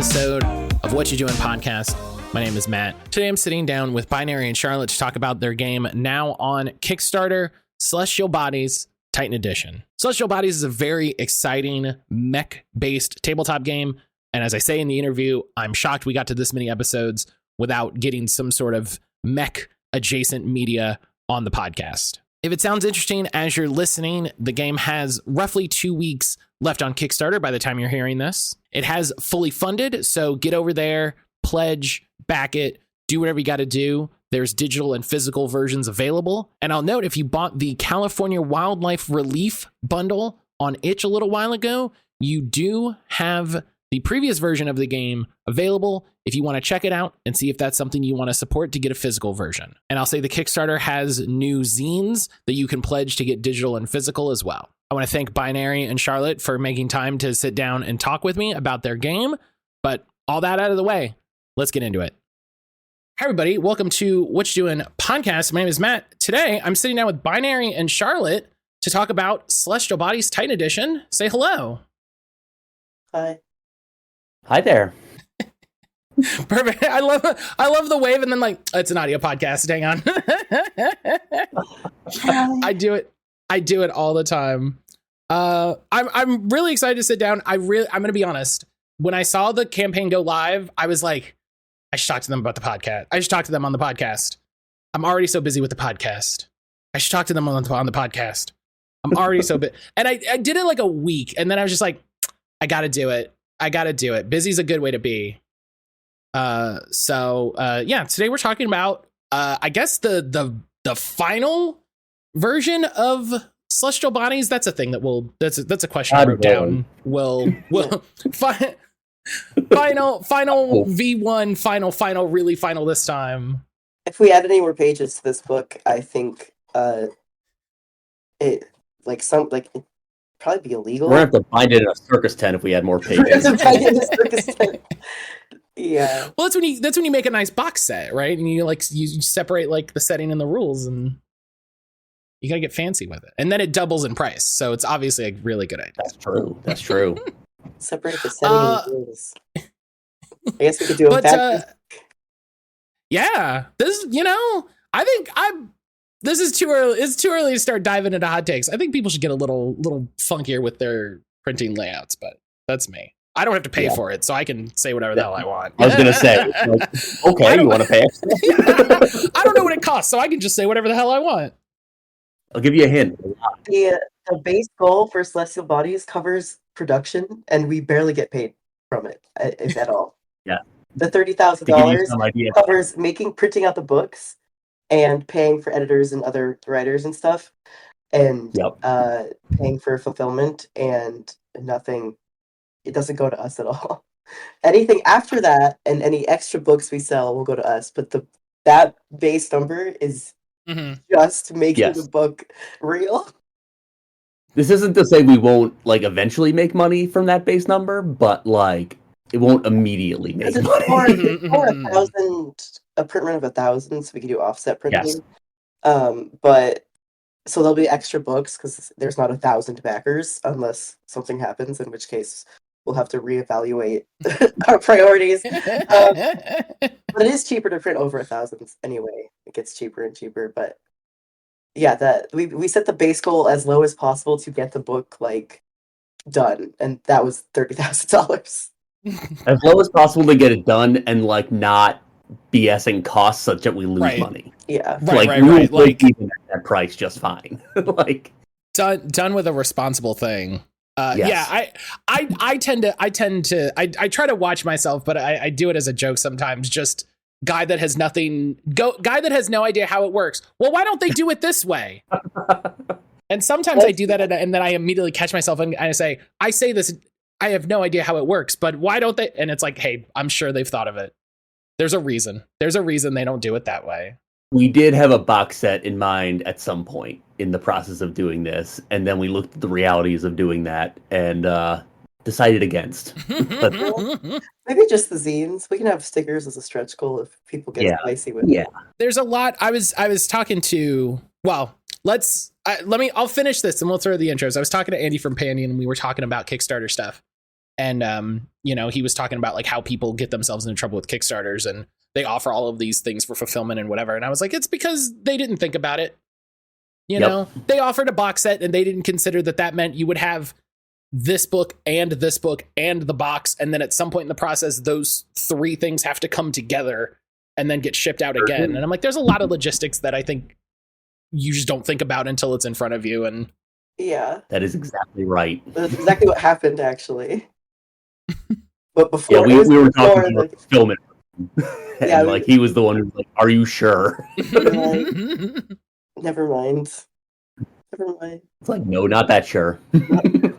episode of What You Doing podcast. My name is Matt. Today I'm sitting down with Binary and Charlotte to talk about their game now on Kickstarter, Celestial Bodies Titan Edition. Celestial Bodies is a very exciting mech-based tabletop game, and as I say in the interview, I'm shocked we got to this many episodes without getting some sort of mech-adjacent media on the podcast. If it sounds interesting as you're listening, the game has roughly 2 weeks left on Kickstarter by the time you're hearing this. It has fully funded, so get over there, pledge, back it, do whatever you got to do. There's digital and physical versions available. And I'll note, if you bought the California Wildlife Relief bundle on Itch a little while ago, you do have the previous version of the game available if you want to check it out and see if that's something you want to support to get a physical version. And I'll say the Kickstarter has new zines that you can pledge to get digital and physical as well. I want to thank Binary and Charlotte for making time to sit down and talk with me about their game. But all that out of the way, let's get into it. Hi, everybody. Welcome to What You Doing podcast. My name is Matt. Today, I'm sitting down with Binary and Charlotte to talk about Celestial Bodies Titan Edition. Say hello. Hi. Hi there. Perfect. I love the wave, and then it's an audio podcast. Hang on. I do it all the time. I'm really excited to sit down. I'm going to be honest. When I saw the campaign go live, I was like, I should talk to them about the podcast. I should talk to them on the podcast. I'm already so busy with the podcast. I should talk to them on the podcast. I'm already so busy. And I did it like a week, and then I was just like, I got to do it. Busy's a good way to be. Today we're talking about, I guess the final version of Celestial Bodies. That's a thing that's a question I wrote down. Final V1, final, really final this time. If we add any more pages to this book, I think it'd probably be illegal. We're gonna have to bind it in a circus tent if we add more pages. Yeah. Well, that's when you make a nice box set, right? And you separate the setting and the rules, and you gotta get fancy with it. And then it doubles in price, so it's obviously a really good idea. That's true. Separate the setting and the rules. I guess we could do a back. Yeah, I think this is too early. It's too early to start diving into hot takes. I think people should get a little funkier with their printing layouts, but that's me. I don't have to pay for it, so I can say whatever the hell I want. I was going to say, okay, you want to pay? I don't know what it costs, so I can just say whatever the hell I want. I'll give you a hint. The base goal for Celestial Bodies covers production, and we barely get paid from it, if at all. Yeah. The $30,000 covers printing out the books and paying for editors and other writers and stuff, and paying for fulfillment, and nothing. It doesn't go to us at all. Anything after that and any extra books we sell will go to us, but that base number is just making the book real. This isn't to say we won't eventually make money from that base number, but it won't immediately make money. Or 1,000, a print run of 1,000, so we can do offset printing. Yes. But so there'll be extra books because there's not 1,000 backers unless something happens, in which case we'll have to reevaluate our priorities. But it is cheaper to print over 1,000 anyway. It gets cheaper and cheaper. But yeah, that we set the base goal as low as possible to get the book done, and that was $30,000. As low as possible to get it done, and not BSing costs such that we lose money. Yeah, right. Even at that price, just fine. Done with a responsible thing. Yes. Yeah, I tend to try to watch myself, but I do it as a joke sometimes. Just guy that has no idea how it works. Well, why don't they do it this way? And sometimes I do that, and then I immediately catch myself and I say this. I have no idea how it works, but why don't they? And it's hey, I'm sure they've thought of it. There's a reason. There's a reason they don't do it that way. We did have a box set in mind at some point in the process of doing this, and then we looked at the realities of doing that and decided against. But maybe just the zines. We can have stickers as a stretch goal if people get spicy with it. There's a lot. I was talking to. Well, I'll finish this and we'll throw the intros. I was talking to Andy from Pandion, and we were talking about Kickstarter stuff. And he was talking about like how people get themselves into trouble with Kickstarters and they offer all of these things for fulfillment and whatever. And I was like, it's because they didn't think about it. They offered a box set and they didn't consider that meant you would have this book and the box. And then at some point in the process, those three things have to come together and then get shipped out again. And I'm like, there's a lot of logistics that I think you just don't think about until it's in front of you. And yeah, that is exactly right. That's exactly what happened, actually. But before, we were talking about fulfillment. And like he was the one who was like, "Are you sure?" Never mind. It's like, no, not that sure.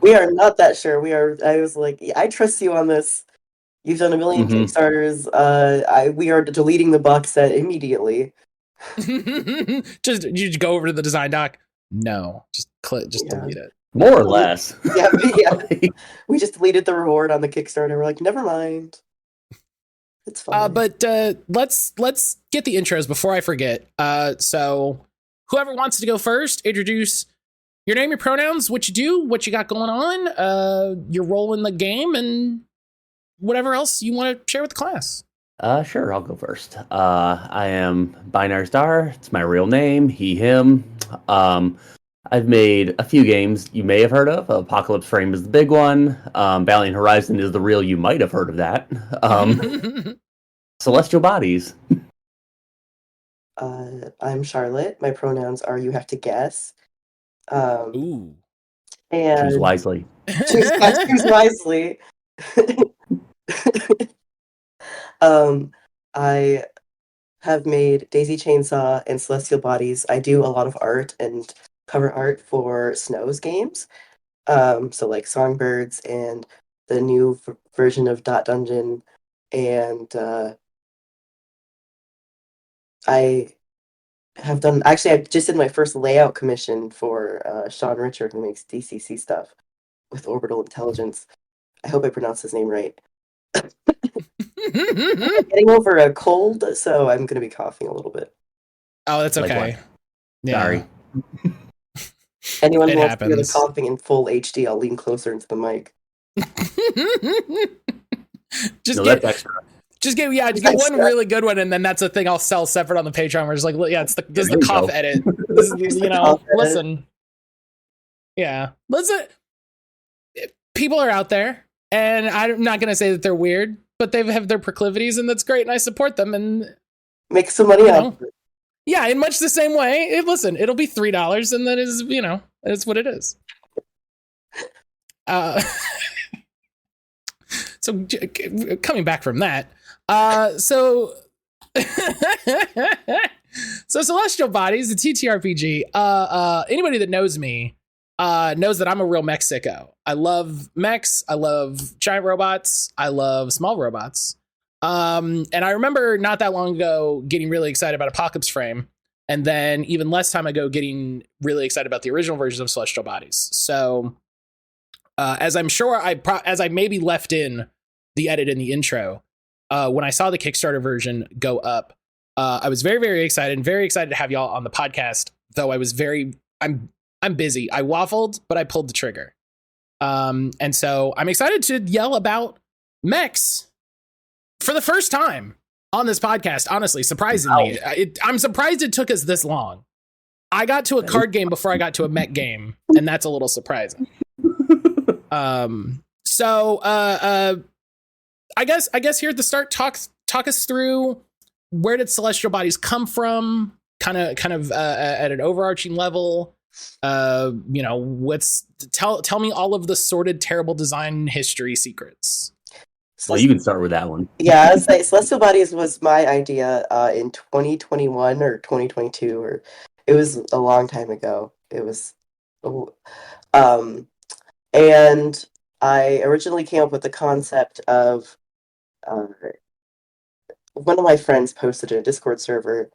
We are not that sure. I was like, I trust you on this. You've done a million Kickstarters. We are deleting the box set immediately. Just you go over to the design doc. No, just delete it. More or less. Yeah. We just deleted the reward on the Kickstarter. We're like, never mind. It's fine. But let's get the intros before I forget. So whoever wants to go first, introduce your name, your pronouns, what you do, what you got going on, your role in the game, and whatever else you want to share with the class. Sure, I'll go first. I am Binary Star. It's my real name. He, him. I've made a few games you may have heard of. Apocalypse Frame is the big one. Valiant Horizon is the real you might have heard of that. Celestial Bodies. I'm Charlotte. My pronouns are you have to guess. Ooh. And choose wisely. Choose wisely. I have made Daisy Chainsaw and Celestial Bodies. I do a lot of art and cover art for Snow's games. So like Songbirds and the new version of Dot Dungeon. And I just did my first layout commission for Sean Richard, who makes DCC stuff with Orbital Intelligence. I hope I pronounced his name right. I'm getting over a cold, so I'm going to be coughing a little bit. Oh, that's okay. Yeah. Sorry. Anyone who wants to hear the coughing in full HD, I'll lean closer into the mic. That's extra. Just get one really good one, and then that's a thing I'll sell separate on the Patreon. We're just like, this is the cough edit. This is, listen. Yeah, listen. People are out there, and I'm not going to say that they're weird, but they have their proclivities, and that's great, and I support them, and make some money out. Yeah, in much the same way. It'll be $3, and that is, it's what it is. So coming back from that, so Celestial Bodies, the TTRPG. Anybody that knows me knows that I'm a real mech sicko. I love mechs. I love giant robots. I love small robots. And I remember not that long ago getting really excited about Apocalypse Frame, and then even less time ago getting really excited about the original versions of Celestial Bodies. So, as I'm sure as I maybe left in the edit in the intro, when I saw the Kickstarter version go up, I was very, very excited and very excited to have y'all on the podcast. Though I'm busy. I waffled, but I pulled the trigger. And so I'm excited to yell about mechs for the first time on this podcast. Honestly, surprisingly, I'm surprised it took us this long. I got to a card game before I got to a mech game, and that's a little surprising. So I guess here at the start, talk us through where did Celestial Bodies come from, kind of at an overarching level. Tell me all of the sordid, terrible design history secrets. Well, you can start with that one. Yeah, I was like, Celestial Bodies was my idea in 2021 or 2022, or it was a long time ago. It was, and I originally came up with the concept of one of my friends posted in a Discord server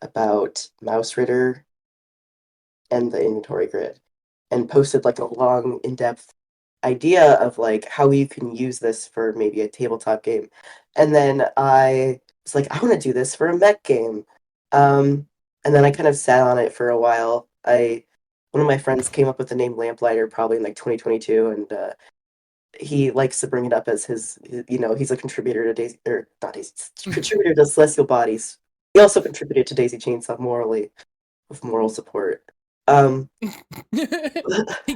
about Mouse Ritter and the inventory grid, and posted like a long, in-depth idea of like how you can use this for maybe a tabletop game. And then I was like, I want to do this for a mech game. And then I kind of sat on it for a while. One of my friends came up with the name Lamplighter probably in like 2022, and he likes to bring it up as his he's a contributor to Daisy, or not Daisy, contributor to Celestial Bodies. He also contributed to Daisy Chainsaw morally, with moral support. He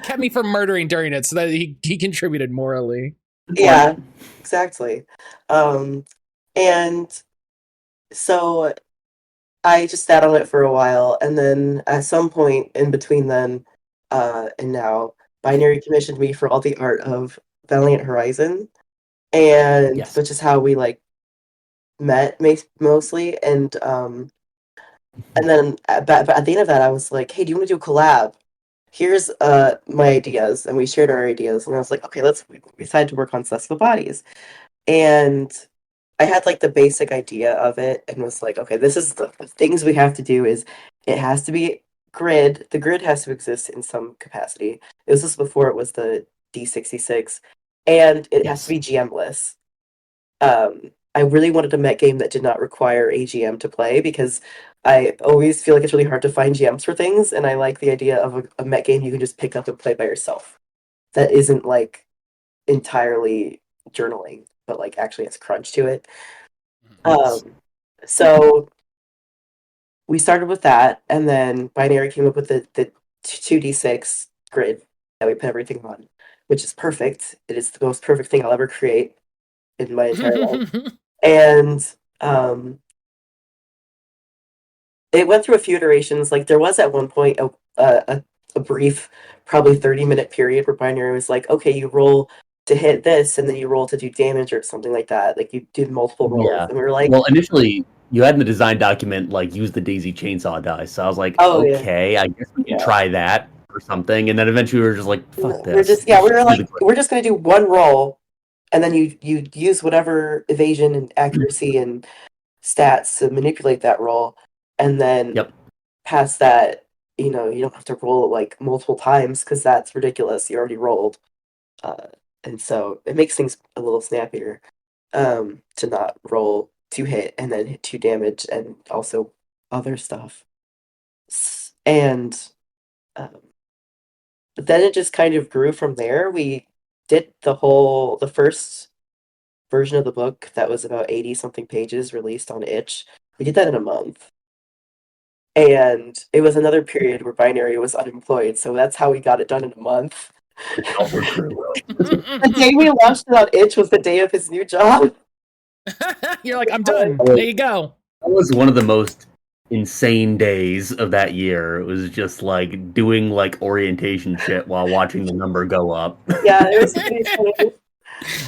kept me from murdering during it, so that he contributed morally. Yeah, exactly. And so I just sat on it for a while, and then at some point in between then and now, Binary commissioned me for all the art of Valiant Horizon, and which is how we like met mostly, and then at the end of that, I was like, "Hey, do you want to do a collab? Here's my ideas," and we shared our ideas, and I was like, "Okay, we decided to work on Celestial Bodies," and I had like the basic idea of it, and was like, "Okay, this is the things we have to do. Is it has to be grid. The grid has to exist in some capacity. This was before it was the D66, and it has to be GM-less. I really wanted a mech game that did not require a GM to play, because I always feel like it's really hard to find GMs for things, and I like the idea of a mech game you can just pick up and play by yourself. That isn't like entirely journaling, but like actually has crunch to it. So we started with that, and then Binary came up with the 2d6 grid that we put everything on, which is perfect. It is the most perfect thing I'll ever create in my entire life. And it went through a few iterations. Like, there was at one point a brief, probably 30-minute period where Binary was like, "Okay, you roll to hit this, and then you roll to do damage," or something like that. Like, you did multiple rolls. Yeah. And we were like, well, initially, you had in the design document, like, use the Daisy Chainsaw dice. So I was like, okay, I guess we can try that or something. And then eventually we were just like, fuck this. We were like, we're just going to do one roll, and then you use whatever evasion and accuracy and stats to manipulate that roll. And then past that, you don't have to roll it like multiple times, because that's ridiculous. You already rolled. And so it makes things a little snappier to not roll 2 hit and then hit 2 damage and also other stuff. And but then it just kind of grew from there. We did the first version of the book that was about 80 something pages, released on Itch. We did that in a month. And it was another period where Binary was unemployed, so that's how we got it done in a month. The day we launched it on Itch was the day of his new job. You're like, "I'm done. There you go." That was one of the most insane days of that year. It was just like doing like orientation shit while watching the number go up. Yeah, it was pretty funny.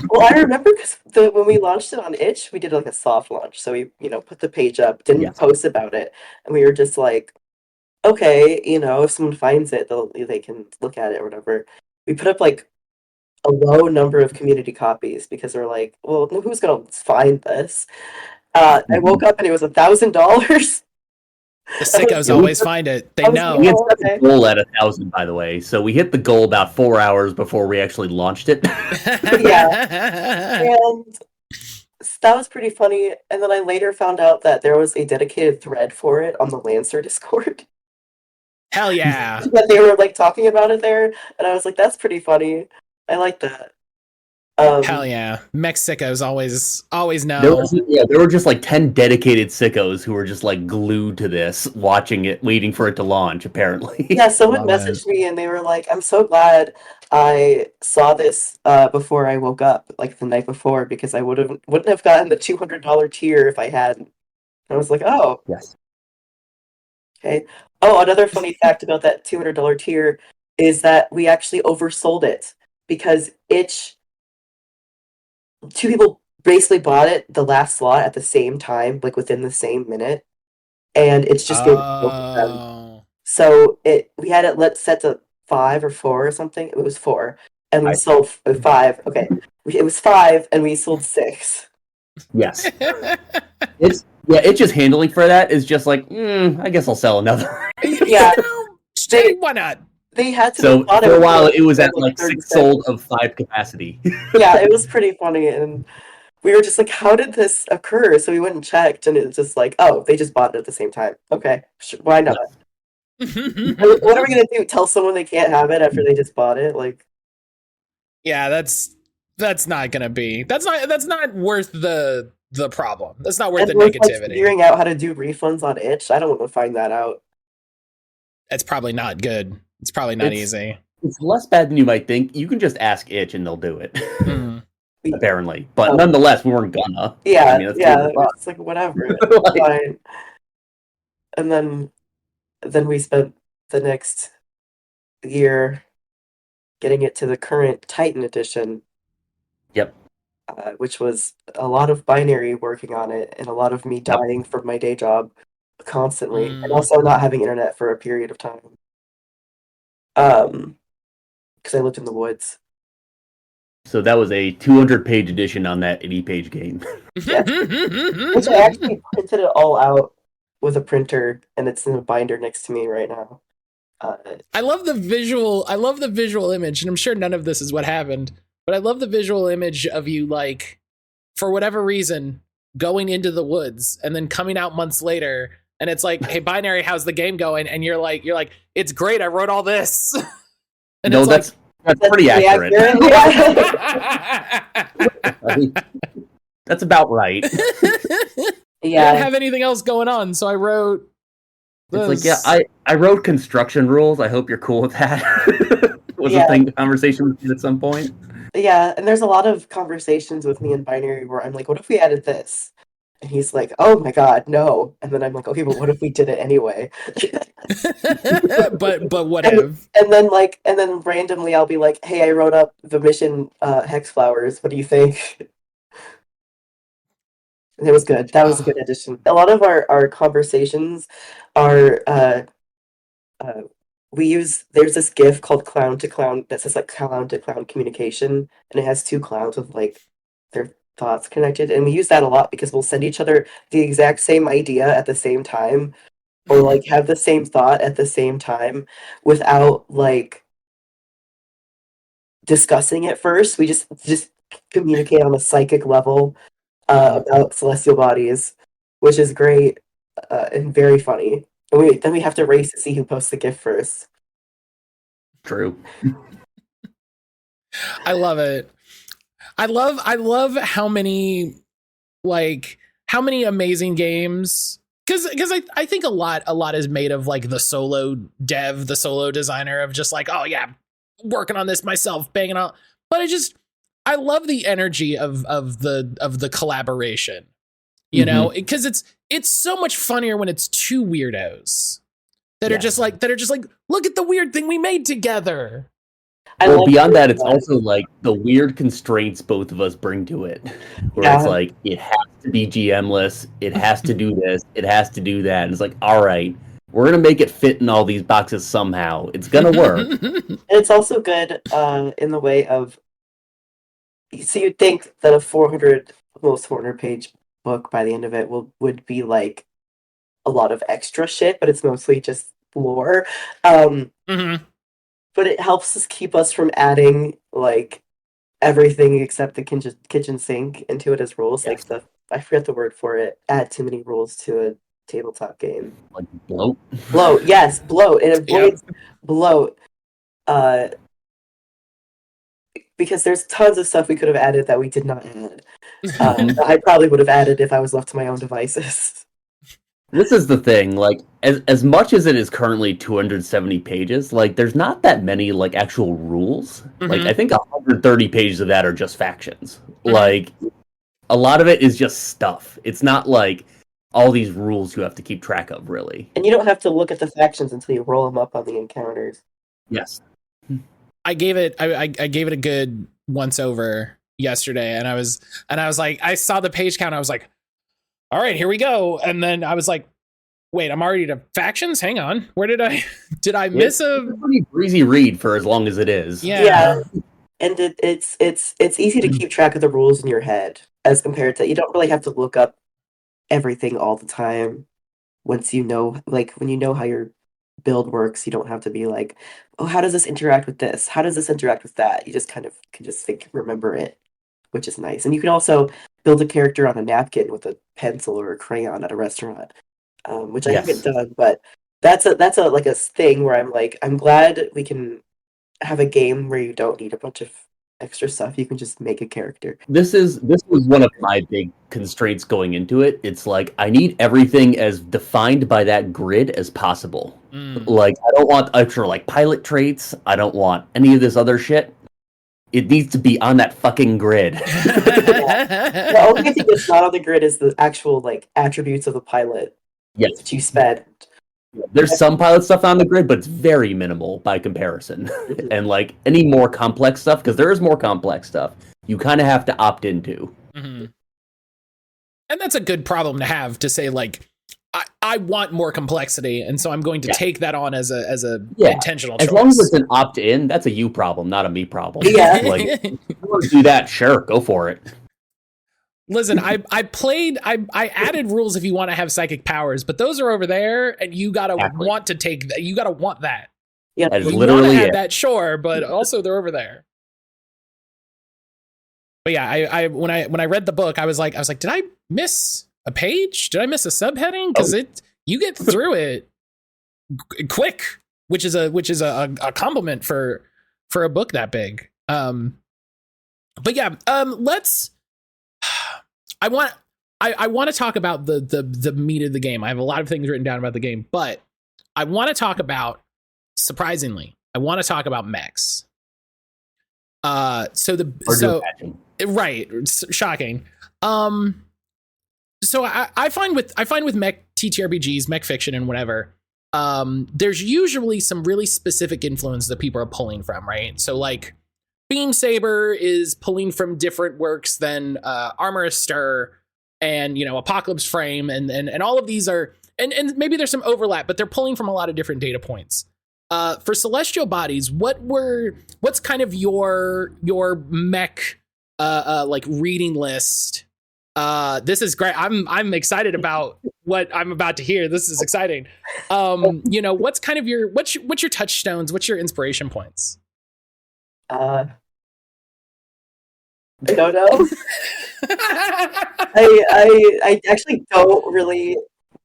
Well, I remember because when we launched it on Itch, we did like a soft launch. So we, put the page up, didn't post about it, and we were just like, okay, if someone finds it, they can look at it or whatever. We put up like a low number of community copies because we're like, well, who's gonna find this? I woke up and it was $1,000. The sickos always find it. They know. We had set the goal at 1,000, by the way. So we hit the goal about 4 hours before we actually launched it. Yeah. And that was pretty funny. And then I later found out that there was a dedicated thread for it on the Lancer Discord. Hell yeah. That they were like talking about it there. And I was like, that's pretty funny. I like that. Hell yeah. Mexicos always know. There were just like 10 dedicated sickos who were just like glued to this, watching it, waiting for it to launch, apparently. Yeah, someone messaged me and they were like, "I'm so glad I saw this before I woke up, like the night before, because I wouldn't have gotten the $200 tier if I hadn't." And I was like, "Oh. Yes. Okay." Oh, another funny fact about that $200 tier is that we actually oversold it, because Itch, 2 people basically bought it the last slot at the same time, like within the same minute, and it's just getting both of them. So we had it set to 5 or 4 or something. It was 4, and we sold 5. Okay, it was 5, and we sold 6. Yes, it's just handling for that is just like, I guess I'll sell another. Yeah, why not? They had to. So for a while, it was at like 6 sold of 5 capacity. Yeah, it was pretty funny, and we were just like, "How did this occur?" So we went and checked, and it was just like, "Oh, they just bought it at the same time." Okay, why not? What are we gonna do? Tell someone they can't have it after they just bought it? Like, yeah, that's That's not worth the problem. That's not worth the like, negativity. figuring out how to do refunds on itch, I don't want to find that out. It's probably not good. It's probably not easy. It's less bad than you might think. You can just ask itch and they'll do it. Apparently, but nonetheless, we weren't gonna. Yeah, I mean, it's like whatever. It's fine. And then we spent the next year getting it to the current Titan edition. Yep. Which was a lot of binary working on it and a lot of me dying from my day job constantly, and also not having internet for a period of time. Because I lived in the woods. So that was a 200-page edition on that 80-page game. Yes. Which I actually printed it all out with a printer, and it's in a binder next to me right now. I love the visual image, and I'm sure none of this is what happened, but I love the visual image of you, like, for whatever reason, going into the woods and then coming out months later, and it's like, hey, Binary, how's the game going? And you're like, it's great, I wrote all this. And no, that's pretty accurate. That's about right. Yeah. I didn't have anything else going on, so I wrote this. It's like, I wrote construction rules. I hope you're cool with that. Was a conversation with you at some point? Yeah, and there's a lot of conversations with me in Binary where I'm like, what if we added this? And he's like, oh my god, no. And then I'm like, okay, but what if we did it anyway? but what if? And then randomly I'll be like, hey, I wrote up the mission Hex Flowers. What do you think? And it was good. That was a good addition. A lot of our conversations are there's this GIF called Clown to Clown that says like clown to clown communication, and it has two clowns with like their thoughts connected, and we use that a lot because we'll send each other the exact same idea at the same time, or like have the same thought at the same time without like discussing it first. We just communicate on a psychic level about celestial bodies, which is great and very funny. And then we have to race to see who posts the GIF first. True. I love it. I love how many amazing games, because I think a lot is made of like the solo dev, the solo designer of just like, oh yeah, working on this myself, banging out. But I love the energy of the collaboration, you know, because it's so much funnier when it's two weirdos that are just like, look at the weird thing we made together. Well, beyond that, it's also like the weird constraints both of us bring to it, where it's like, it has to be GM-less, it has to do this, it has to do that. And it's like, all right, we're going to make it fit in all these boxes somehow. It's going to work. And it's also good in the way of, so you'd think that a 400-page book by the end of it would be like a lot of extra shit, but it's mostly just lore. But it helps us keep us from adding like everything except the kitchen sink into it as rules. Like I forget the word for it. Add too many rules to a tabletop game. Like bloat. Bloat, yes, bloat. It avoids bloat. Because there's tons of stuff we could have added that we did not add. I probably would have added if I was left to my own devices. This is the thing, like, as much as it is currently 270 pages, like, there's not that many, like, actual rules. Like, I think 130 pages of that are just factions. Like, a lot of it is just stuff. It's not, like, all these rules you have to keep track of, really. And you don't have to look at the factions until you roll them up on the encounters. Yes. I gave it a good once over yesterday, and I was like, I saw the page count, I was like, all right, here we go. And then I was like, wait, I'm already to factions? Hang on. Where did I miss a pretty breezy read for as long as it is. Yeah. And it's easy to keep track of the rules in your head as compared to, you don't really have to look up everything all the time. Once you know, like when you know how your build works, you don't have to be like, oh, how does this interact with this? How does this interact with that? You just kind of can just remember it, which is nice. And you can also build a character on a napkin with a pencil or a crayon at a restaurant, which I haven't done, but that's a thing where I'm like, I'm glad we can have a game where you don't need a bunch of extra stuff. You can just make a character. This was one of my big constraints going into it. It's like I need everything as defined by that grid as possible. Like I don't want extra like pilot traits. I don't want any of this other shit. It needs to be on that fucking grid. The only thing that's not on the grid is the actual like attributes of the pilot. Yes, that you spend. There's some pilot stuff on the grid, but it's very minimal by comparison. And like any more complex stuff, because there is more complex stuff, you kind of have to opt into. Mm-hmm. And that's a good problem to have, to say like, I want more complexity, and so I'm going to take that on as a intentional choice. As long as it's an opt-in, that's a you problem, not a me problem. Yeah. Like, if you want to do that, sure, go for it. Listen, I added rules if you want to have psychic powers, but those are over there, and you gotta want to take that. You gotta want that. Yeah, that is you literally have that, sure, but also they're over there. But yeah, I when I read the book, I was like, did I miss a page? Did I miss a subheading? Because you get through it quick, which is a compliment for a book that big. But yeah, let's. I want to talk about the meat of the game. I have a lot of things written down about the game, but I want to talk about, surprisingly, I want to talk about mechs. Right, shocking. So I find with mech TTRPGs, mech fiction, and whatever, there's usually some really specific influence that people are pulling from, right? So like Beam Saber is pulling from different works than Armor Stir and Apocalypse Frame, and all of these are, and maybe there's some overlap, but they're pulling from a lot of different data points. For Celestial Bodies, what's kind of your mech like reading list? This is great. I'm excited about what I'm about to hear. This is exciting. What's kind of what's your touchstones? What's your inspiration points? I don't know. I actually don't really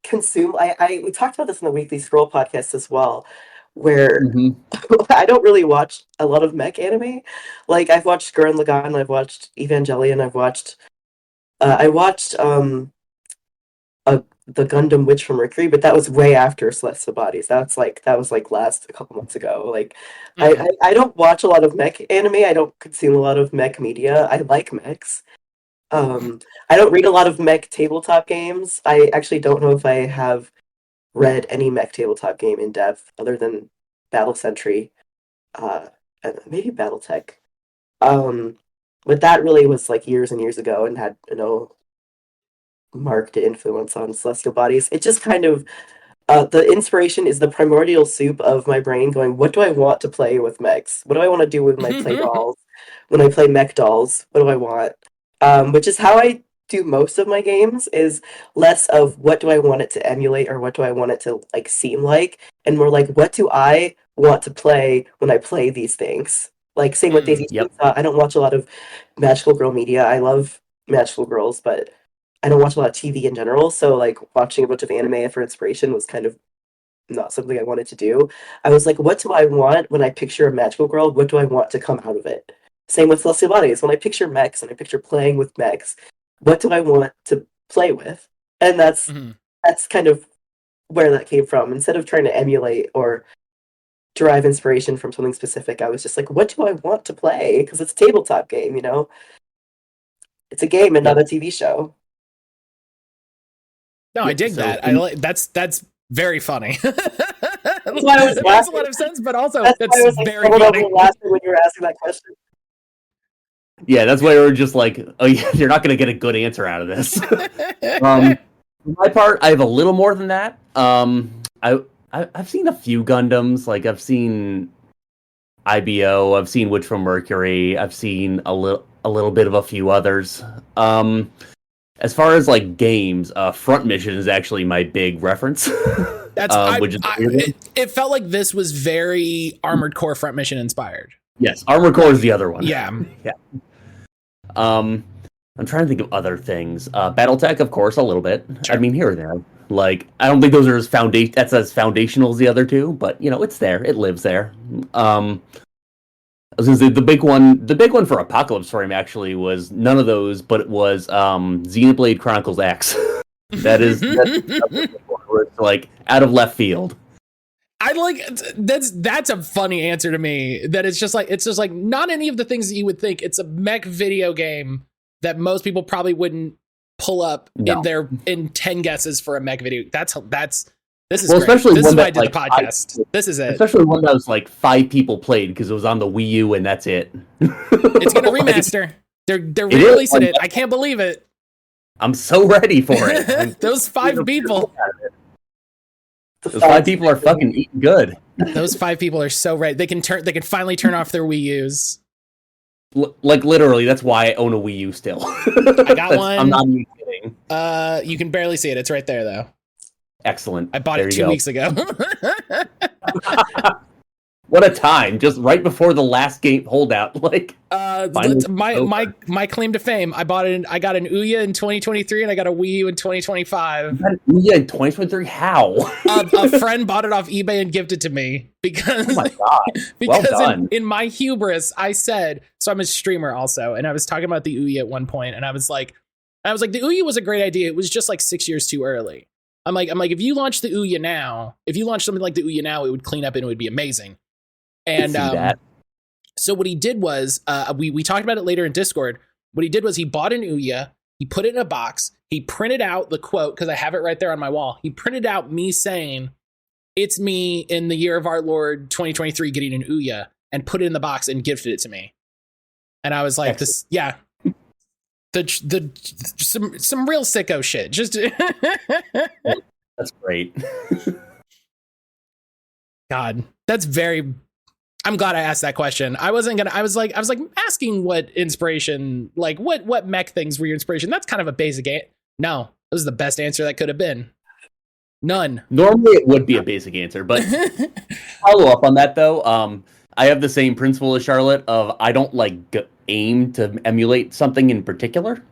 consume. We talked about this in the Weekly Scroll podcast as well, where I don't really watch a lot of mech anime. Like I've watched Gurren Lagann, I've watched Evangelion, I watched the Gundam Witch from Mercury, but that was way after Celestial Bodies. That was like last a couple months ago. Like I don't watch a lot of mech anime. I don't consume a lot of mech media. I like mechs. I don't read a lot of mech tabletop games. I actually don't know if I have read any mech tabletop game in depth other than Battle Century, and maybe BattleTech. But that really was like years and years ago and had marked influence on Celestial Bodies. It just kind of the inspiration is the primordial soup of my brain going, what do I want to play with mechs? What do I want to do with my play dolls? When I play mech dolls, what do I want? Which is how I do most of my games, is less of what do I want it to emulate or what do I want it to like seem like, and more like what do I want to play when I play these things. Like same with Daisy. Yep. I don't watch a lot of magical girl media. I love magical girls, but I don't watch a lot of TV in general. So like watching a bunch of anime for inspiration was kind of not something I wanted to do. I was like, what do I want when I picture a magical girl? What do I want to come out of it? Same with Celestial Bodies. When I picture mechs and I picture playing with mechs, what do I want to play with? And that's kind of where that came from. Instead of trying to emulate or derive inspiration from something specific, I was just like, what do I want to play? Because it's a tabletop game, It's a game and not a TV show. No, I dig that. I like that's very funny. That's why I was it makes a lot of sense, but also that's very funny. When you were asking that question. Yeah, that's why we were just like, oh yeah, you're not going to get a good answer out of this. For my part, I have a little more than that. I've seen a few Gundams. Like I've seen IBO, I've seen Witch from Mercury, I've seen a little bit of a few others. As far as like games, Front Mission is actually my big reference. It felt like this was very Armored Core Front Mission inspired. Yes, Armored Core is the other one. Yeah. I'm trying to think of other things. BattleTech, of course, a little bit. Sure. I mean, here or there. Like, I don't think those are as foundational as the other two, but it's there. It lives there. I was gonna say the big one for Apocalypse Frame actually was none of those, but it was Xenoblade Chronicles X. that's where it's like out of left field. I like that's a funny answer to me. That it's just like not any of the things that you would think. It's a mech video game that most people probably wouldn't pull up in 10 guesses for a mech video. This is great. Especially this is why I did the podcast. This is it. Especially one that was like 5 people played because it was on the Wii U and that's it. It's gonna remaster. They're re-releasing it. I can't believe it. I'm so ready for it. Those 5 people. Those 5 people are fucking eating good. Those 5 people are so right. They can finally turn off their Wii U's. Like literally, that's why I own a Wii U still. I got one. I'm not even kidding. You can barely see it. It's right there though. Excellent. I bought it 2 weeks ago. What a time! Just right before the last game holdout. Like, my claim to fame. I got an Ouya in 2023, and I got a Wii U in 2025. You got an Ouya in 2023? How? A friend bought it off eBay and gifted it to me because. Oh my god! Because well done. In my hubris, I said, so I'm a streamer also, and I was talking about the Ouya at one point, and I was like, the Ouya was a great idea. It was just like 6 years too early. I'm like, if you launch the Ouya now, if you launch something like the Ouya now, it would clean up and it would be amazing. And so what he did was, we talked about it later in Discord. What he did was he bought an Ouya, he put it in a box, he printed out the quote, because I have it right there on my wall. He printed out me saying, "It's me in the year of our Lord 2023 getting an Ouya," and put it in the box and gifted it to me. And I was like, "This, yeah." Some real sicko shit. Just that's great. God, that's very. I'm glad I asked that question. I was like asking what inspiration, like what mech things were your inspiration. That's kind of a basic. No, this is the best answer that could have been. None. Normally it would be a basic answer, but follow up on that though. I have the same principle as Charlotte of I don't aim to emulate something in particular.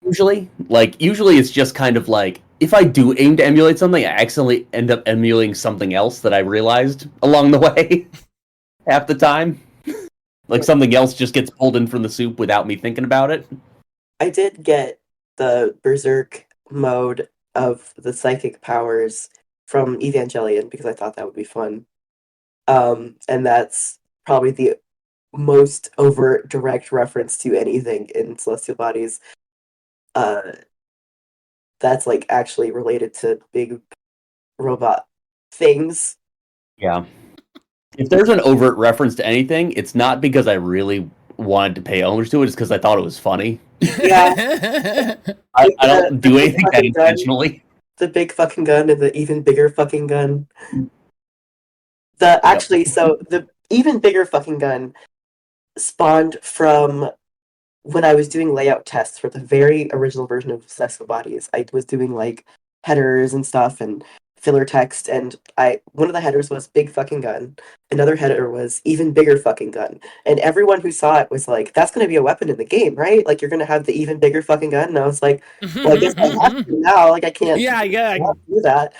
Usually it's just kind of like if I do aim to emulate something, I accidentally end up emulating something else that I realized along the way. Half the time, like something else just gets pulled in from the soup without me thinking about it. I did get the Berserk mode of the psychic powers from Evangelion because I thought that would be fun. And that's probably the most overt direct reference to anything in Celestial Bodies. That's like actually related to big robot things. Yeah. If there's an overt reference to anything, it's not because I really wanted to pay homage to it, it's because I thought it was funny. Yeah. I don't do anything that intentionally. The big fucking gun and the even bigger fucking gun. So the even bigger fucking gun spawned from when I was doing layout tests for the very original version of Celestial Bodies. I was doing like headers and stuff and filler text, and one of the headers was big fucking gun, another header was even bigger fucking gun, and everyone who saw it was like, that's going to be a weapon in the game, right? Like you're going to have the even bigger fucking gun. And I was like, well, I guess I have to now, like I can't do that.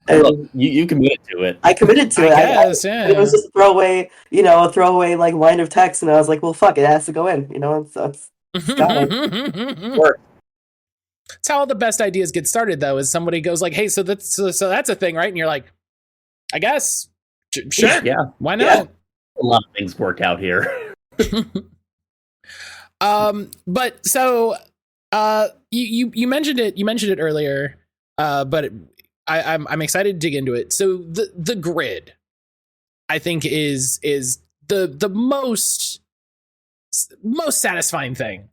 And well, you committed to it. I committed to it. Guess, yeah. It was just a throwaway like line of text, and I was like, well, fuck, it has to go in, it's gotta work. That's how all the best ideas get started, though, is somebody goes like, hey, so that's a thing, right? And you're like, I guess, sure. Yeah. Why not? Yeah. A lot of things work out here. But so, you mentioned it earlier, but I'm excited to dig into it. So the grid, I think is the most satisfying thing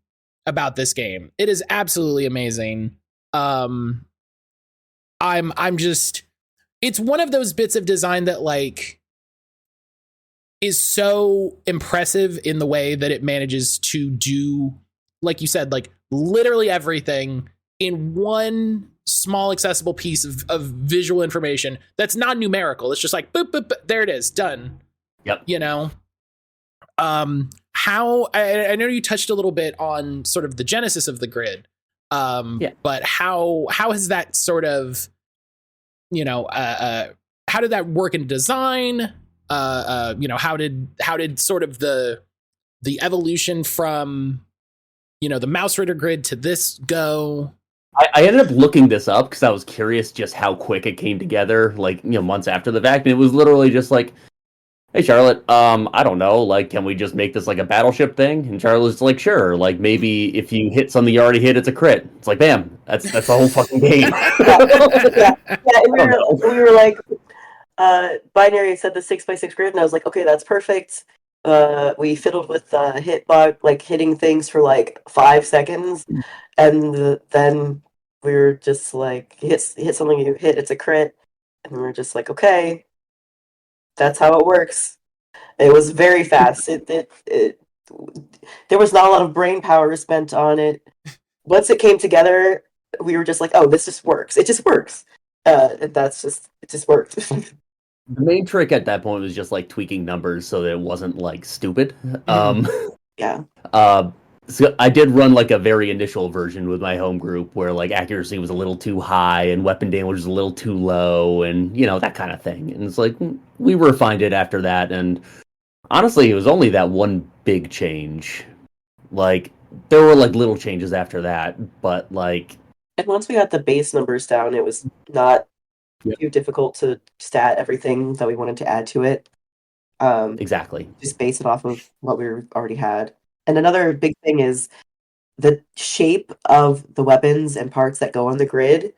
about this game. It is absolutely amazing. I'm just, it's one of those bits of design that like is so impressive in the way that it manages to do, like you said, like literally everything in one small accessible piece of visual information that's not numerical. It's just like boop, boop, boop, there it is, done. Yep. How I know you touched a little bit on sort of the genesis of the grid, but how has that sort of, how did that work in design? how did sort of the evolution from, the Mouse Ritter grid to this go? I ended up looking this up because I was curious just how quick it came together, like, months after the fact. And it was literally just like, hey, Charlotte, I don't know, like, can we just make this like a battleship thing? And Charlotte's like, sure, like, maybe if you hit something you already hit, it's a crit. It's like, bam, that's the whole fucking game. We were like, Binary said the 6x6 grid, and I was like, okay, that's perfect. We fiddled with hitbox, like hitting things for like 5 seconds, and then we were just like, hit something you hit, it's a crit, and we were just like, okay, that's how it works. It was very fast. There was not a lot of brain power spent on it. Once it came together, we were just like, oh, this just works. It just works. It just worked. The main trick at that point was just like tweaking numbers so that it wasn't like stupid. Yeah. So I did run like a very initial version with my home group where like accuracy was a little too high and weapon damage was a little too low and that kind of thing. And it's like we refined it after that, and honestly it was only that one big change. Like there were like little changes after that, but like, and once we got the base numbers down, it was not too difficult to stat everything that we wanted to add to it. Exactly. Just base it off of what we already had. And another big thing is the shape of the weapons and parts that go on the grid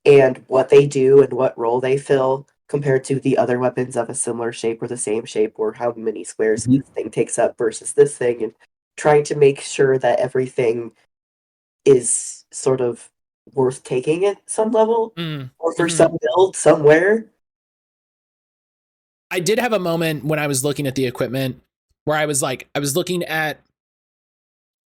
and what they do and what role they fill compared to the other weapons of a similar shape or the same shape, or how many squares this thing takes up versus this thing, and trying to make sure that everything is sort of worth taking at some level or for some build somewhere. I did have a moment when I was looking at the equipment where I was looking at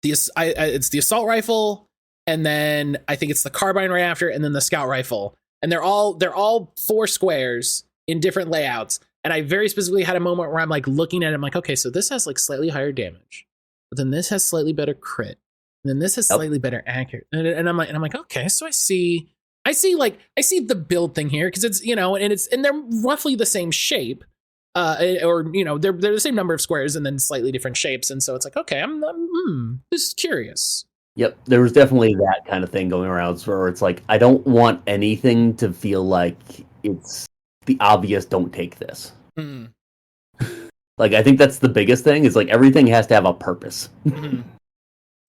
it's the assault rifle, and then I think it's the carbine right after, and then the scout rifle, and they're all 4 squares in different layouts. And I very specifically had a moment where I'm like looking at it, I'm like, okay, so this has like slightly higher damage, but then this has slightly better crit, and then this has slightly better accurate, and I'm like, okay, so I see the build thing here, because it's and they're roughly the same shape. Or they're the same number of squares and then slightly different shapes, and so it's like, okay, I'm just curious. Yep, there was definitely that kind of thing going around where it's like, I don't want anything to feel like it's the obvious don't take this. Like, I think that's the biggest thing, is like everything has to have a purpose. Even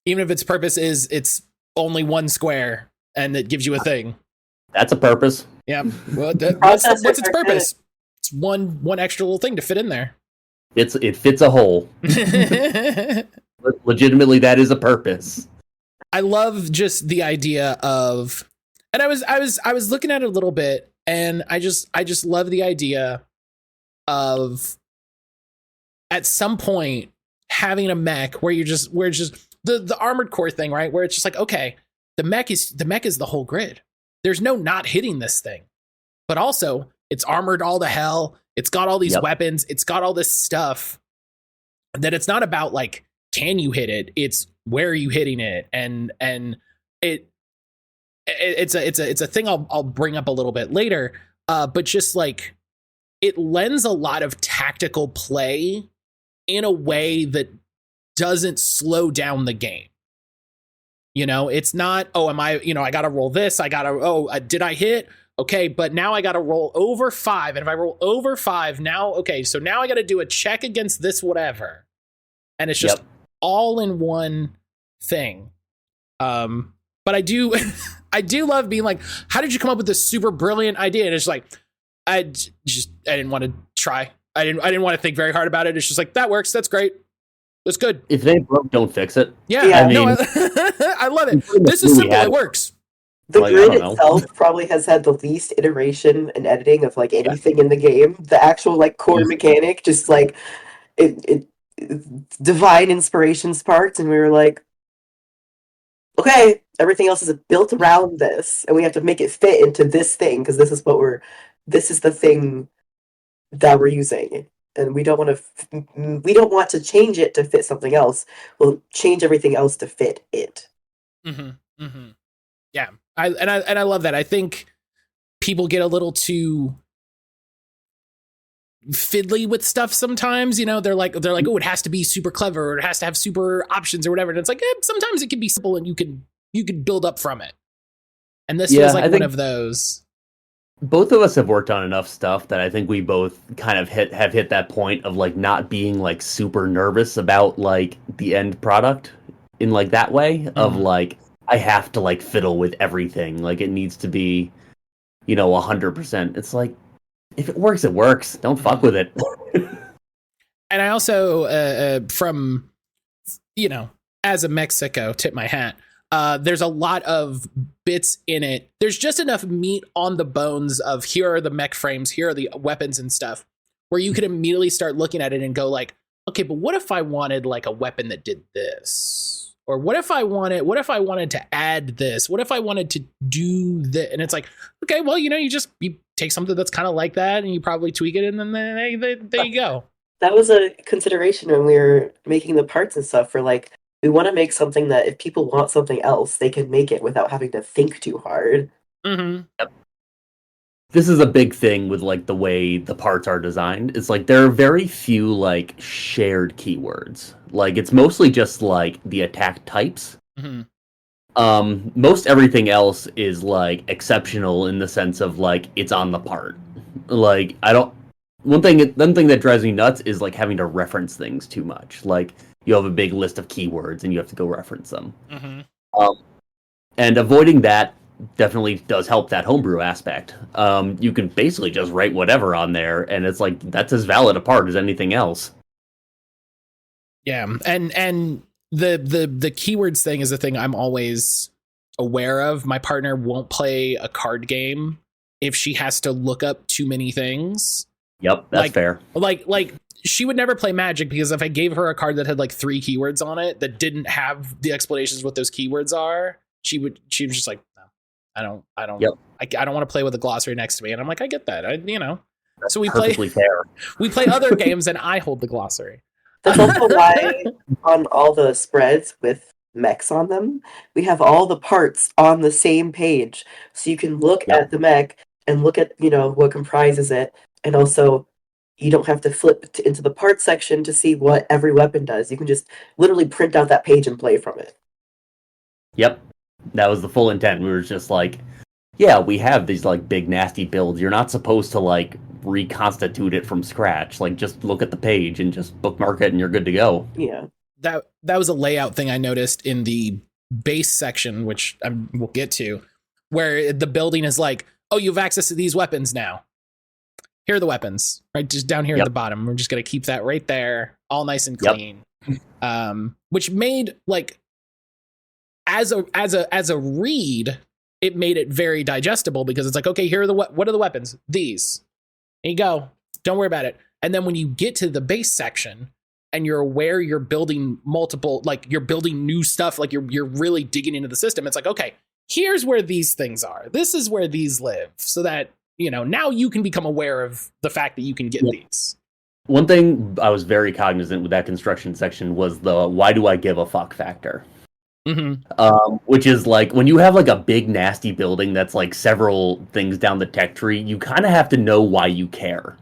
if its purpose is it's only 1 square and it gives you a thing. That's a purpose. Yeah. Well, what's its purpose? It's one extra little thing to fit in there. It fits a hole. Legitimately, that is a purpose. I love just the idea of, and I was looking at it a little bit, and I just love the idea of at some point having a mech where it's just the armored core thing, right? Where it's just like, okay, the mech is the whole grid. There's no not hitting this thing, but also it's armored all to hell. It's got all these weapons. It's got all this stuff that it's not about like, can you hit it? It's where are you hitting it? And it's a thing I'll bring up a little bit later. But just like, it lends a lot of tactical play in a way that doesn't slow down the game. It's not, I got to roll this. Did I hit? Okay, but now I got to roll over 5. And if I roll over 5 now, okay, so now I got to do a check against this whatever. And it's just all in one thing. But I do love being like, how did you come up with this super brilliant idea? And it's like, I didn't want to try. I didn't want to think very hard about it. It's just like, that works. That's great. That's good. If it ain't broke, don't fix it. Yeah, I mean, I love it. This is simple. It works. The grid itself probably has had the least iteration and editing of like anything in the game. The actual like core mechanic, just like it divine inspiration sparked, and we were like, okay, everything else is built around this, and we have to make it fit into this thing because this is the thing that we're using, and we don't want to change it to fit something else. We'll change everything else to fit it. Yeah, I love that. I think people get a little too fiddly with stuff sometimes. You know, they're like, oh, it has to be super clever, or it has to have super options or whatever. And it's like, sometimes it can be simple and you can build up from it. And this feels like one of those. Both of us have worked on enough stuff that I think we both kind of have hit that point of like not being like super nervous about like the end product in like that way of like, I have to like fiddle with everything. Like it needs to be, 100%. It's like, if it works, it works. Don't fuck with it. And I also, from, as a Mexico, tip my hat. There's a lot of bits in it. There's just enough meat on the bones of here are the mech frames, here are the weapons and stuff, where you could immediately start looking at it and go like, okay, but what if I wanted like a weapon that did this? Or what if I wanted to add this? What if I wanted to do that? And it's like, okay, well, you take something that's kind of like that and you probably tweak it and then there you go. That was a consideration when we were making the parts and stuff for like, we want to make something that if people want something else, they can make it without having to think too hard. Mm-hmm. Yep. This is a big thing with like the way the parts are designed. It's like there are very few like shared keywords. Like it's mostly just like the attack types. Mm-hmm. Most everything else is like exceptional in the sense of like it's on the part. Like one thing that drives me nuts is like having to reference things too much. Like you have a big list of keywords and you have to go reference them. Mm-hmm. And avoiding that definitely does help that homebrew aspect. You can basically just write whatever on there, and it's like that's as valid a part as anything else. Yeah, and the keywords thing is the thing I'm always aware of. My partner won't play a card game if she has to look up too many things. Yep, that's fair. Like she would never play Magic because if I gave her a card that had like 3 keywords on it that didn't have the explanations what those keywords are, she was just like, no, I don't I don't want to play with a glossary next to me. And I'm like, I get that. That's so we play other games and I hold the glossary. That's also why on all the spreads with mechs on them, we have all the parts on the same page. So you can look at the mech and look at, what comprises it. And also, you don't have to flip into the parts section to see what every weapon does. You can just literally print out that page and play from it. Yep. That was the full intent. We were just like, yeah, we have these like big nasty builds. You're not supposed to like reconstitute it from scratch. Like just look at the page and just bookmark it and you're good to go. Yeah. That was a layout thing I noticed in the base section, which we'll get to, where the building is like, oh, you have access to these weapons now. Here are the weapons, right? Just down here at the bottom. We're just going to keep that right there, all nice and clean. Which made like, as a read, it made it very digestible because it's like, okay, here are what are the weapons? These. There you go. Don't worry about it. And then when you get to the base section and you're aware you're building multiple, like you're building new stuff, like you're really digging into the system. It's like, okay, here's where these things are. This is where these live, so that now you can become aware of the fact that you can get these. One thing I was very cognizant with that construction section was the why do I give a fuck factor. Mm-hmm. Which is like when you have like a big nasty building that's like several things down the tech tree, you kind of have to know why you care.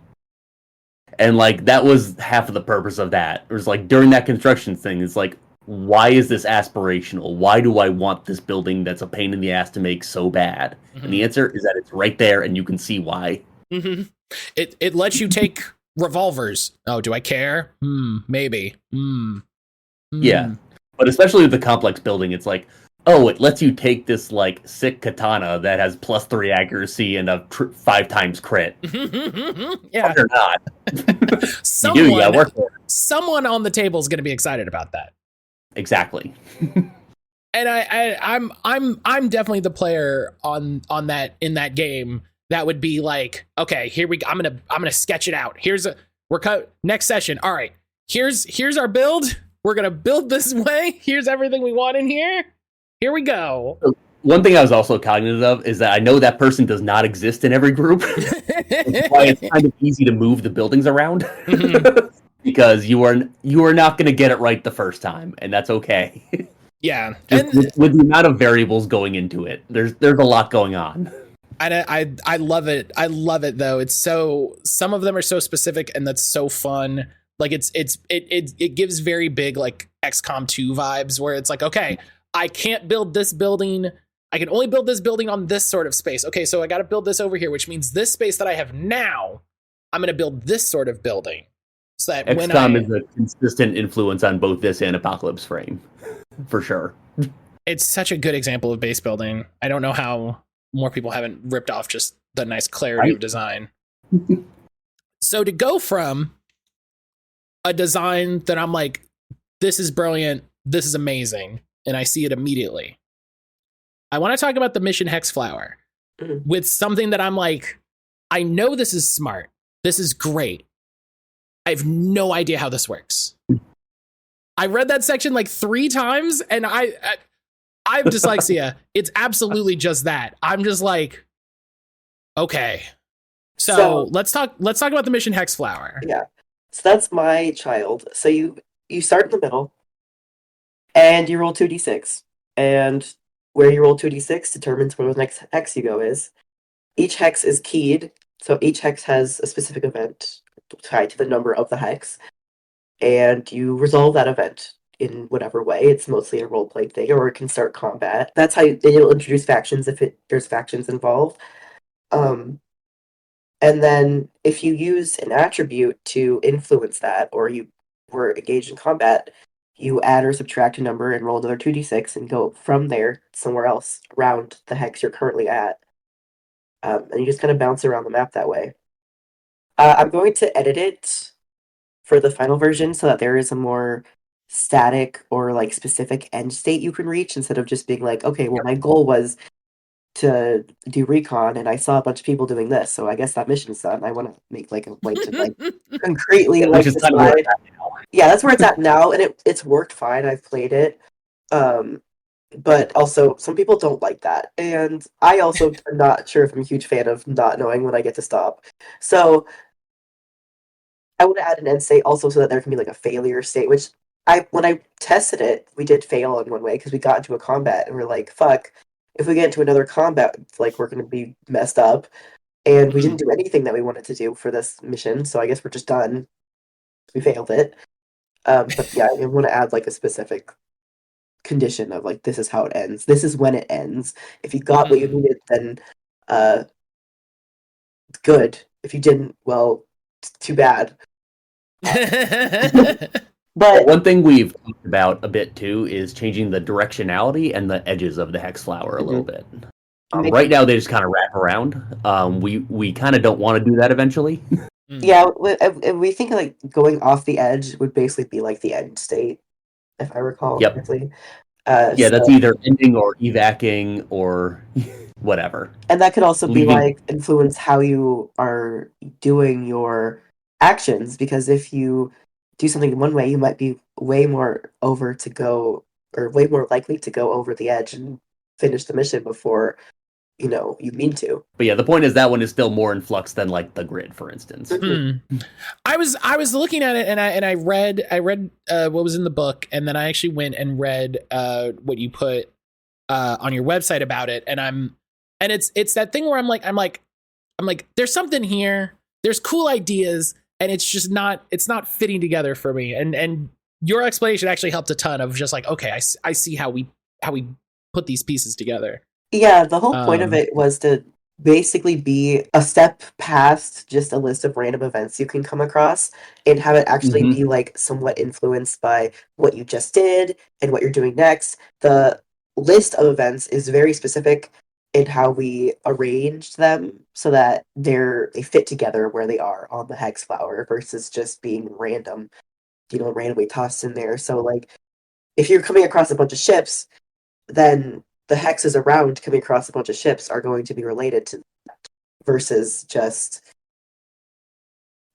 And like that was half of the purpose of that. It was like during that construction thing, it's like, why is this aspirational? Why do I want this building that's a pain in the ass to make so bad? Mm-hmm. And the answer is that it's right there and you can see why. Mm-hmm. It lets you take revolvers. Oh, do I care? Maybe. Yeah. But especially with the complex building, it's like, oh, it lets you take this like sick katana that has +3 accuracy and a 5 times crit. Yeah. Or not. Someone on the table is going to be excited about that. Exactly. And I'm definitely the player on that in that game that would be like, okay, here we go. I'm gonna sketch it out. Next session. All right, here's our build. We're gonna build this way. Here's everything we want in here. Here we go. One thing I was also cognizant of is that I know that person does not exist in every group. That's why it's kind of easy to move the buildings around. Mm-hmm. Because you are not going to get it right the first time, and that's okay. Yeah, with the amount of variables going into it, there's a lot going on. I love it. I love it though. It's so, some of them are so specific and that's so fun. Like it gives very big like XCOM 2 vibes where it's like, okay, I can't build this building. I can only build this building on this sort of space. Okay, so I got to build this over here, which means this space that I have now, I'm going to build this sort of building. So that XCOM is a consistent influence on both this and Apocalypse Frame, for sure. It's such a good example of base building. I don't know how more people haven't ripped off just the nice clarity of design. So to go from a design that I'm like, this is brilliant, this is amazing, and I see it immediately, I want to talk about the Mission Hex Flower with something that I'm like, I know this is smart. This is great. I have no idea how this works. I read that section like 3 times and I have dyslexia. It's absolutely just that. I'm just like, okay. So let's talk about the Mission Hex Flower. Yeah. So that's my child. So you start in the middle and you roll 2d6. And where you roll 2d6 determines where the next hex you go is. Each hex is keyed. So each hex has a specific event tied to the number of the hex. And you resolve that event in whatever way. It's mostly a role-play thing, or it can start combat. That's how it'll introduce factions if there's factions involved. And then if you use an attribute to influence that, or you were engaged in combat, you add or subtract a number and roll another 2d6 and go from there somewhere else around the hex you're currently at. And you just kind of bounce around the map that way. I'm going to edit it for the final version so that there is a more static or like specific end state you can reach instead of just being like, okay, well, my goal was to do recon and I saw a bunch of people doing this, so I guess that mission's done. I want to make like a way to like concretely like decide. Yeah, that's where it's at now, and it's worked fine. I've played it. But also some people don't like that. And I also am not sure if I'm a huge fan of not knowing when I get to stop. So I want to add an end state also so that there can be like a failure state, which when I tested it, we did fail in one way because we got into a combat and we're like, fuck, if we get into another combat, like we're going to be messed up. And we didn't do anything that we wanted to do for this mission. So I guess we're just done. We failed it. But yeah, I want to add like a specific condition of like, this is how it ends. This is when it ends. If you got what you needed, then good. If you didn't, well, too bad. But one thing we've talked about a bit too is changing the directionality and the edges of the hex flower a little bit. Right now they just kind of wrap around. We kind of don't want to do that eventually. Yeah, we think like going off the edge would basically be like the end state, if I recall correctly. Yeah, that's either ending or evacing or whatever. And that could also be like influence how you are doing your actions, because if you do something one way, you might be way more likely to go over the edge and finish the mission before you mean to. But yeah, the point is that one is still more in flux than like the grid, for instance. I was looking at it and I read what was in the book, and then I actually went and read what you put on your website about it, and it's that thing where I'm like there's something here, there's cool ideas, and it's not fitting together for me, and your explanation actually helped a ton of just like, okay, I see how we put these pieces together. Yeah, the whole point of it was to basically be a step past just a list of random events you can come across and have it actually be like somewhat influenced by what you just did and what you're doing next. The list of events is very specific in how we arranged them so that they fit together where they are on the hex flower versus just being randomly tossed in there. So like if you're coming across a bunch of ships, then the hexes around coming across a bunch of ships are going to be related to that versus just,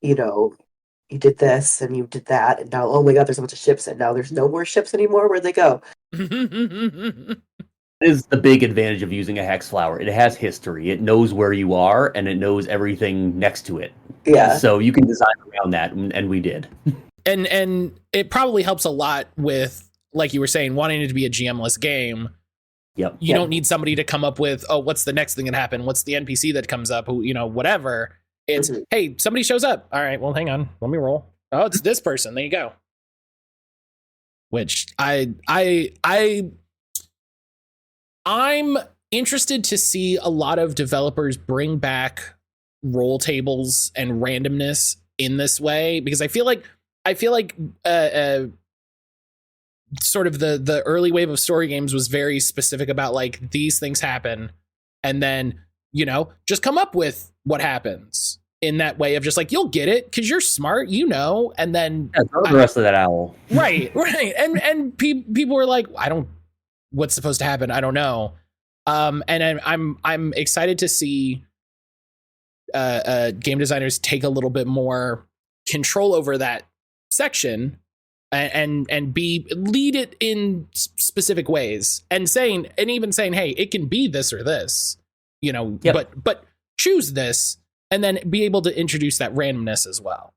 you did this and you did that and now, oh my god, there's a bunch of ships and now there's no more ships anymore. Where'd they go? That is the big advantage of using a hex flower. It has history. It knows where you are and it knows everything next to it. Yeah. So you can design around that, and we did. And it probably helps a lot with, like you were saying, wanting it to be a GM-less game. Yep. You don't need somebody to come up with, oh, what's the next thing that happened? What's the NPC that comes up? Who, whatever. It's, hey, somebody shows up. All right, well, hang on. Let me roll. Oh, it's this person. There you go. Which I'm interested to see a lot of developers bring back roll tables and randomness in this way, because I feel like sort of the early wave of story games was very specific about like, these things happen, and then just come up with what happens in that way of just like, you'll get it because you're smart, and then the rest of that owl. right and people were like, what's supposed to happen, I don't know. And I'm excited to see game designers take a little bit more control over that section and lead it in specific ways, and even saying, hey, it can be this or this, but choose this, and then be able to introduce that randomness as well.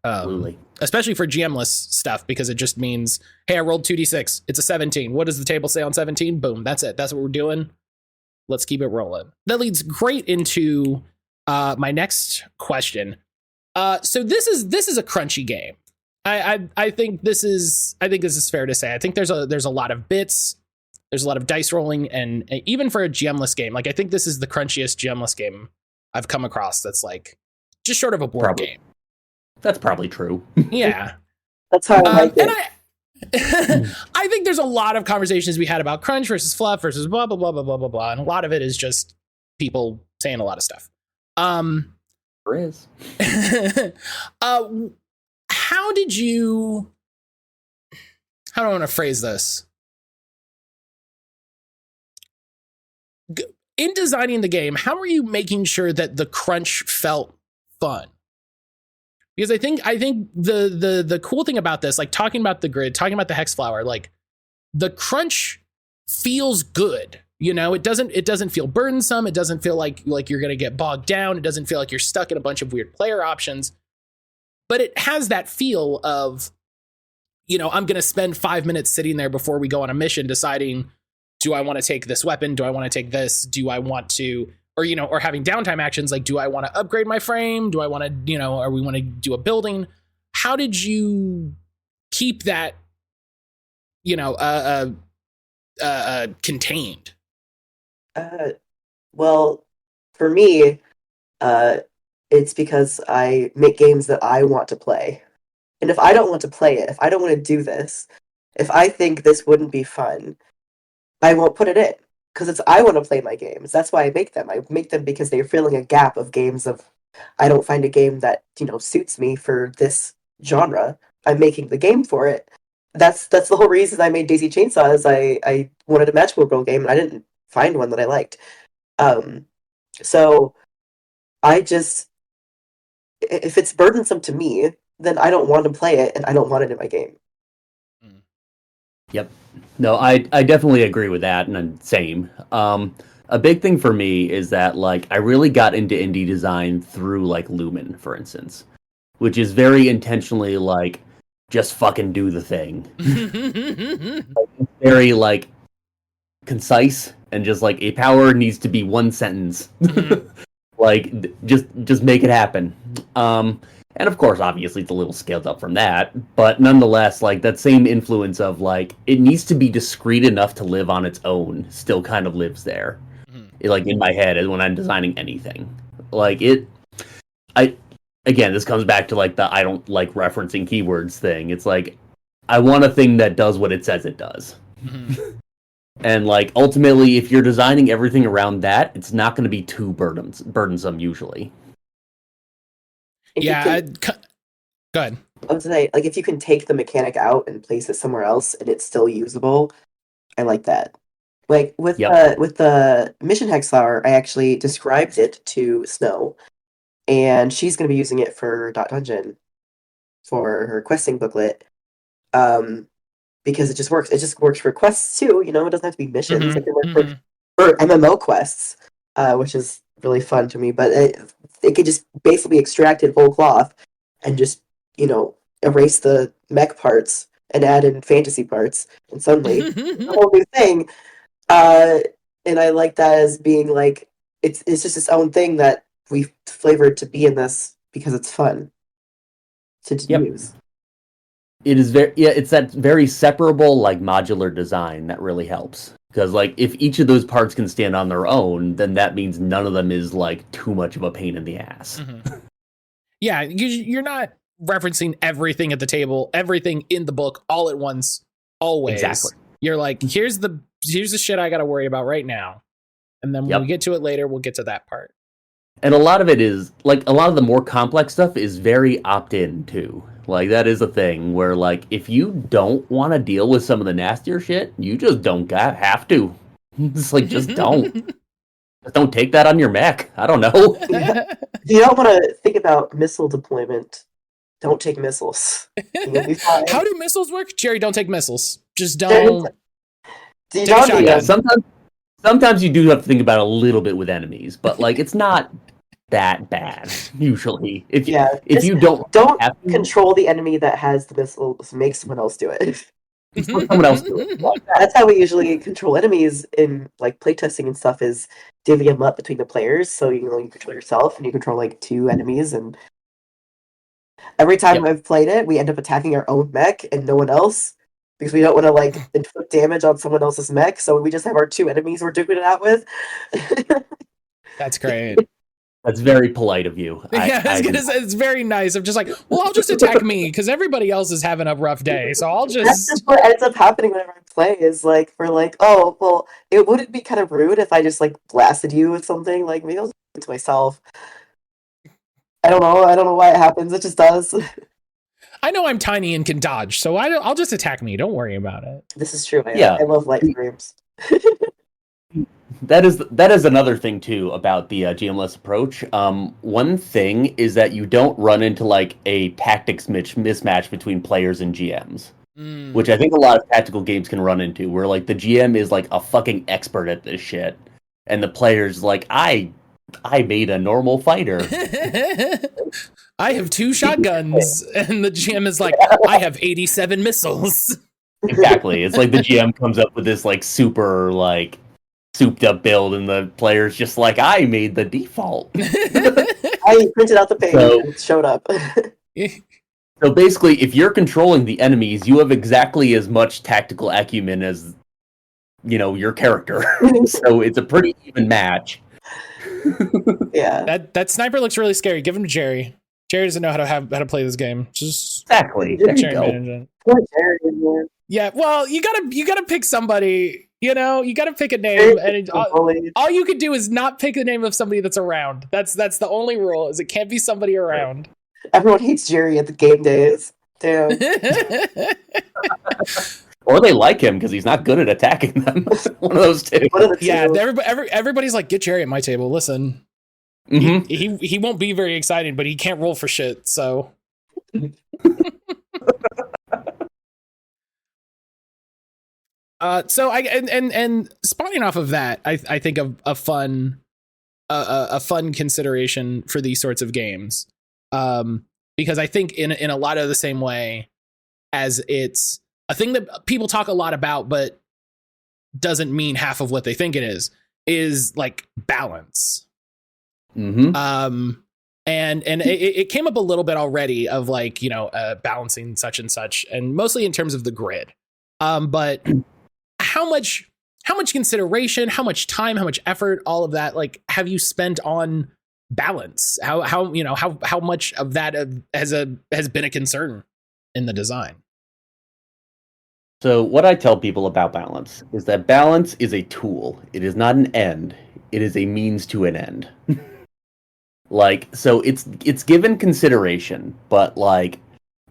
Absolutely. Especially for GM-less stuff, because it just means, hey, I rolled 2d6. It's a 17. What does the table say on 17? Boom. That's it. That's what we're doing. Let's keep it rolling. That leads great into my next question. So this is a crunchy game. I think this is fair to say. I think there's a lot of bits. There's a lot of dice rolling, and even for a GM-less game, like I think this is the crunchiest GM-less game I've come across. That's like just short of a board game. That's probably true. Yeah, that's how I like it. And I think there's a lot of conversations we had about crunch versus fluff versus blah blah blah blah blah blah blah, and a lot of it is just people saying a lot of stuff. There is. How do I want to phrase this? In designing the game, how are you making sure that the crunch felt fun? Because I think the cool thing about this, like talking about the grid, talking about the hex flower, like the crunch feels good. It doesn't feel burdensome. It doesn't feel like you're going to get bogged down. It doesn't feel like you're stuck in a bunch of weird player options. But it has that feel of, I'm going to spend 5 minutes sitting there before we go on a mission deciding, do I want to take this weapon? Do I want to take this? Do I want to, or having downtime actions, like, do I want to upgrade my frame? Do I want to, or we want to do a building? How did you keep that, contained? Well, for me, it's because I make games that I want to play. And if I don't want to play it, if I don't want to do this, if I think this wouldn't be fun, I won't put it in. Because I want to play my games. That's why I make them. I make them because they're filling a gap of games of, I don't find a game that, suits me for this genre. I'm making the game for it. That's the whole reason I made Daisy Chainsaw, is I wanted a magical girl game, and I didn't find one that I liked. So I just, if it's burdensome to me, then I don't want to play it, and I don't want it in my game. Yep. No, I definitely agree with that, and same. A big thing for me is that, like, I really got into indie design through, like, Lumen, for instance, which is very intentionally, like, just fucking do the thing. Like, very, like, concise, and just, like, a power needs to be one sentence. Like, just make it happen. And of course, obviously, it's a little scaled up from that, but nonetheless, like, that same influence of, like, it needs to be discrete enough to live on its own still kind of lives there. Like, in my head, when I'm designing anything. Like, again, this comes back to, like, the I don't like referencing keywords thing. It's like, I want a thing that does what it says it does. And, like, ultimately, if you're designing everything around that, it's not going to be too burdensome, usually. Yeah, go ahead. I would say, like, if you can take the mechanic out and place it somewhere else and it's still usable, I like that. Like, with the Mission Hex Flower, I actually described it to Snow, and she's going to be using it for Dot Dungeon for her questing booklet, because it just works. It just works for quests, too, it doesn't have to be missions. It can work for MMO quests, which is really fun to me, but it could just basically extract it whole cloth and just, erase the mech parts and add in fantasy parts, and suddenly it's a whole new thing. And I like that as being like it's just its own thing that we've flavored to be in this because it's fun to use. It is it's that very separable, like, modular design that really helps. Because, like, if each of those parts can stand on their own, then that means none of them is, like, too much of a pain in the ass. Yeah, you're not referencing everything at the table, everything in the book all at once, always. Exactly. You're like, here's the shit I got to worry about right now. And then when we get to it later, we'll get to that part. And a lot of it is, like, a lot of the more complex stuff is very opt-in, too. Like, that is a thing where, like, if you don't want to deal with some of the nastier shit, you just don't have to. It's like, just don't. Just don't take that on your mech. I don't know. If you don't want to think about missile deployment, don't take missiles. You'll be fine. How do missiles work? Jerry, don't take missiles. Just don't. Sometimes you do have to think about it a little bit with enemies, but, like, it's not that bad usually. If you don't control the enemy that has the missiles, make someone else do it. Someone else do it. That's how we usually control enemies in, like, playtesting and stuff, is divvying them up between the players. So you control yourself and you control, like, 2 enemies, and every time I've played it, we end up attacking our own mech and no one else, because we don't want to, like, inflict damage on someone else's mech, so we just have our 2 enemies we're duking it out with. That's great. That's very polite of you. It's very nice. I'm just like, well, I'll just attack me because everybody else is having a rough day, so I'll just. That's just what ends up happening whenever I play. Is like we're like, oh, well, it wouldn't be kind of rude if I just, like, blasted you with something. Like, maybe I'll do it to myself. I don't know why it happens. It just does. I know I'm tiny and can dodge, so I'll just attack me. Don't worry about it. This is true. I love light frames. That is another thing too about the GMless approach. One thing is that you don't run into, like, a tactics mismatch between players and GMs, which I think a lot of tactical games can run into, where, like, the GM is, like, a fucking expert at this shit, and the player's like, I made a normal fighter. I have 2 shotguns, and the GM is like, I have 87 missiles. Exactly. It's like the GM comes up with this, like, super, like, souped up build, and the player's just like, I made the default. I printed out the page and it showed up. So basically, if you're controlling the enemies, you have exactly as much tactical acumen as, your character. So it's a pretty even match. Yeah. That sniper looks really scary. Give him to Jerry. Jerry doesn't know how to play this game. Just exactly. There you go. Poor Jerry. Yeah, well, you gotta pick somebody. You gotta pick a name, and all you can do is not pick the name of somebody that's around. That's the only rule, is it can't be somebody around. Everyone hates Jerry at the game days. Damn. Or they like him because he's not good at attacking them. One of those two. Yeah, everybody's like, get Jerry at my table. Listen, he won't be very exciting, but he can't roll for shit. So. So spawning off of that, I think of a fun consideration for these sorts of games, because I think in a lot of the same way as it's a thing that people talk a lot about, but doesn't mean half of what they think it is like balance. And it came up a little bit already of, like, balancing such and such, and mostly in terms of the grid. But how much consideration, how much time, how much effort, all of that, like, have you spent on balance? How much of that has been a concern in the design? So what I tell people about balance is that balance is a tool. It is not an end. It is a means to an end. Like, so it's given consideration, but, like,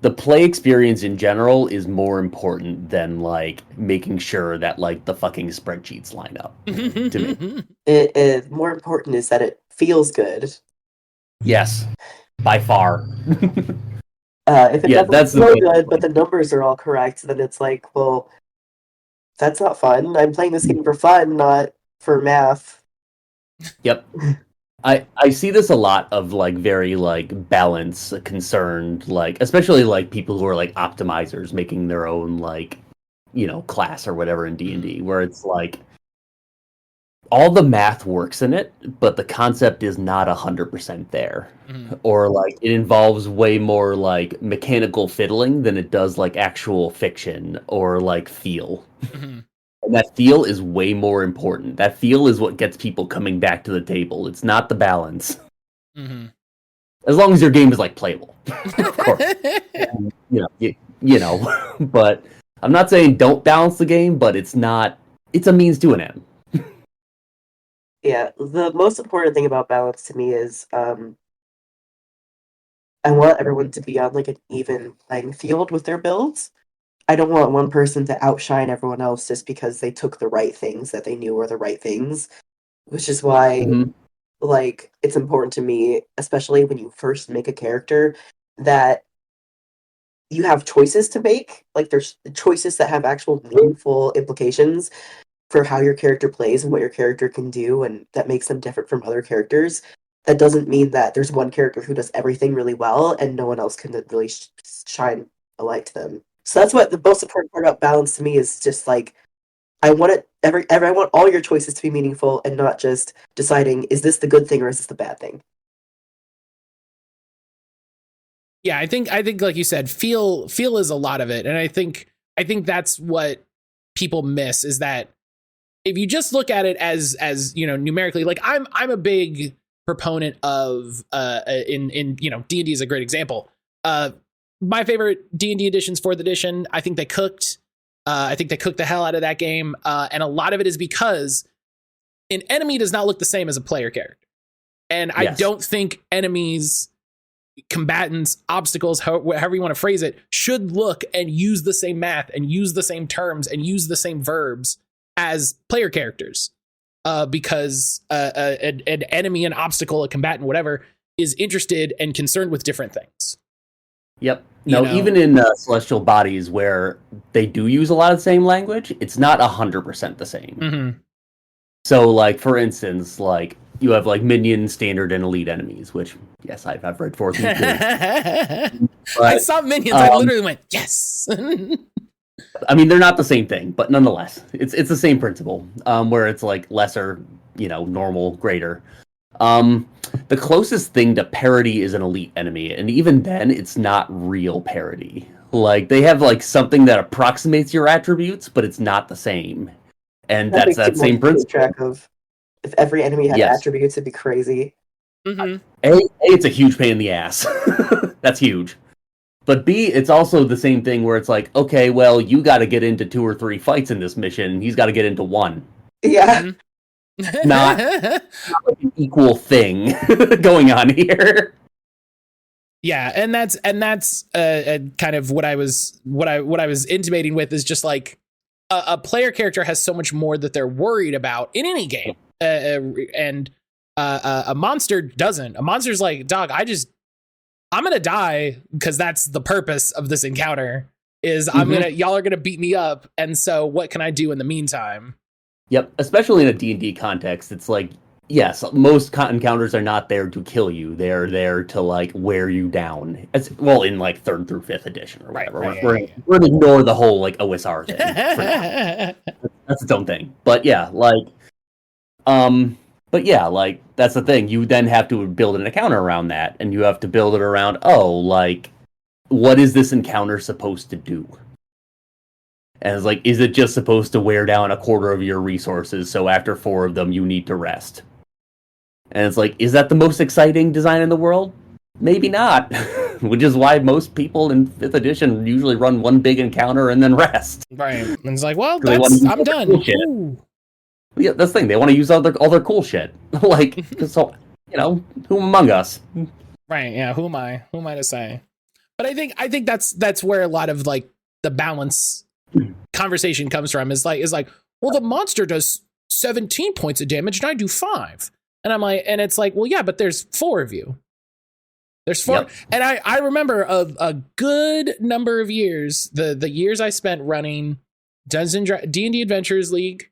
the play experience in general is more important than, like, making sure that, like, the fucking spreadsheets line up. To me, it more important is that it feels good. Yes, by far. If it doesn't feel good, but the numbers are all correct, then it's like, well, that's not fun. I'm playing this game for fun, not for math. Yep. I see this a lot of like very like balance concerned, like especially like people who are like optimizers making their own like, you know, class or whatever in D&D, where it's like all the math works in it, but the concept is not 100% there. Or like it involves way more like mechanical fiddling than it does like actual fiction or like feel. And that feel is way more important. That feel is what gets people coming back to the table. It's not the balance. As long as your game is like playable, of course. And, you know, but I'm not saying don't balance the game, but it's a means to an end. Yeah, the most important thing about balance to me is I want everyone to be on like an even playing field with their builds. I don't want one person to outshine everyone else just because they took the right things that they knew were the right things, which is why like it's important to me, especially when you first make a character, that you have choices to make. Like there's choices that have actual meaningful implications for how your character plays and what your character can do, and that makes them different from other characters. That doesn't mean that there's one character who does everything really well and no one else can really shine a light to them. So that's what the most important part about balance to me is, just like I want it I want all your choices to be meaningful and not just deciding, is this the good thing or is this the bad thing? Yeah, I think like you said, feel is a lot of it. And I think that's what people miss, is that if you just look at it as you know, numerically, like I'm a big proponent of in you know, D&D is a great example. My favorite D&D editions, 4th edition, I think they cooked the hell out of that game. And a lot of it is because an enemy does not look the same as a player character. And I don't think enemies, combatants, obstacles, however you want to phrase it, should look and use the same math and use the same terms and use the same verbs as player characters. Because an enemy, an obstacle, a combatant, whatever, is interested and concerned with different things. Yep. No, even in Celestial Bodies, where they do use a lot of the same language, it's not 100% the same. So, like, for instance, like, you have, like, minion, standard, and elite enemies, which, yes, I've read 14th. I saw minions, I literally went, yes! I mean, they're not the same thing, but nonetheless, it's the same principle, where it's, like, lesser, you know, normal, greater. The closest thing to parody is an elite enemy, and even then, it's not real parody. Like, they have, like, something that approximates your attributes, but it's not the same. And that's that same principle. Track of, if every enemy had attributes, it'd be crazy. It's a huge pain in the ass. That's huge. But B, it's also the same thing where it's like, okay, well, you got to get into 2 or 3 fights in this mission, and he's got to get into 1. Yeah. Not like an equal thing going on here. Yeah, and that's kind of what I was intimating with, is just like a player character has so much more that they're worried about in any game, and a monster doesn't. A monster's like, dog, I'm gonna die because that's the purpose of this encounter. Is y'all are gonna beat me up, and so what can I do in the meantime? Yep, especially in a D&D context, it's like, yes, most encounters are not there to kill you. They're there to, like, wear you down. Well, in, like, 3rd through 5th edition or whatever. We're going to ignore the whole, like, OSR thing. That's its own thing. But, yeah, like, that's the thing. You then have to build an encounter around that, and you have to build it around, like, what is this encounter supposed to do? And it's like, is it just supposed to wear down 1/4 of your resources, so after 4 of them you need to rest? And it's like, is that the most exciting design in the world? Maybe not. Which is why most people in 5th edition usually run 1 big encounter and then rest. Right. And it's like, well, I'm done. Cool, yeah, that's the thing. They want to use all their cool shit. Like, so, you know, who among us? Right, yeah, who am I to say? But I think that's where a lot of, like, the balance conversation comes from, is like, well, the monster does 17 points of damage and I do 5. And I'm like, and it's like, well, yeah, but there's 4 of you. There's 4. Yep. And I remember a good number of years, the years I spent running D&D Adventures League,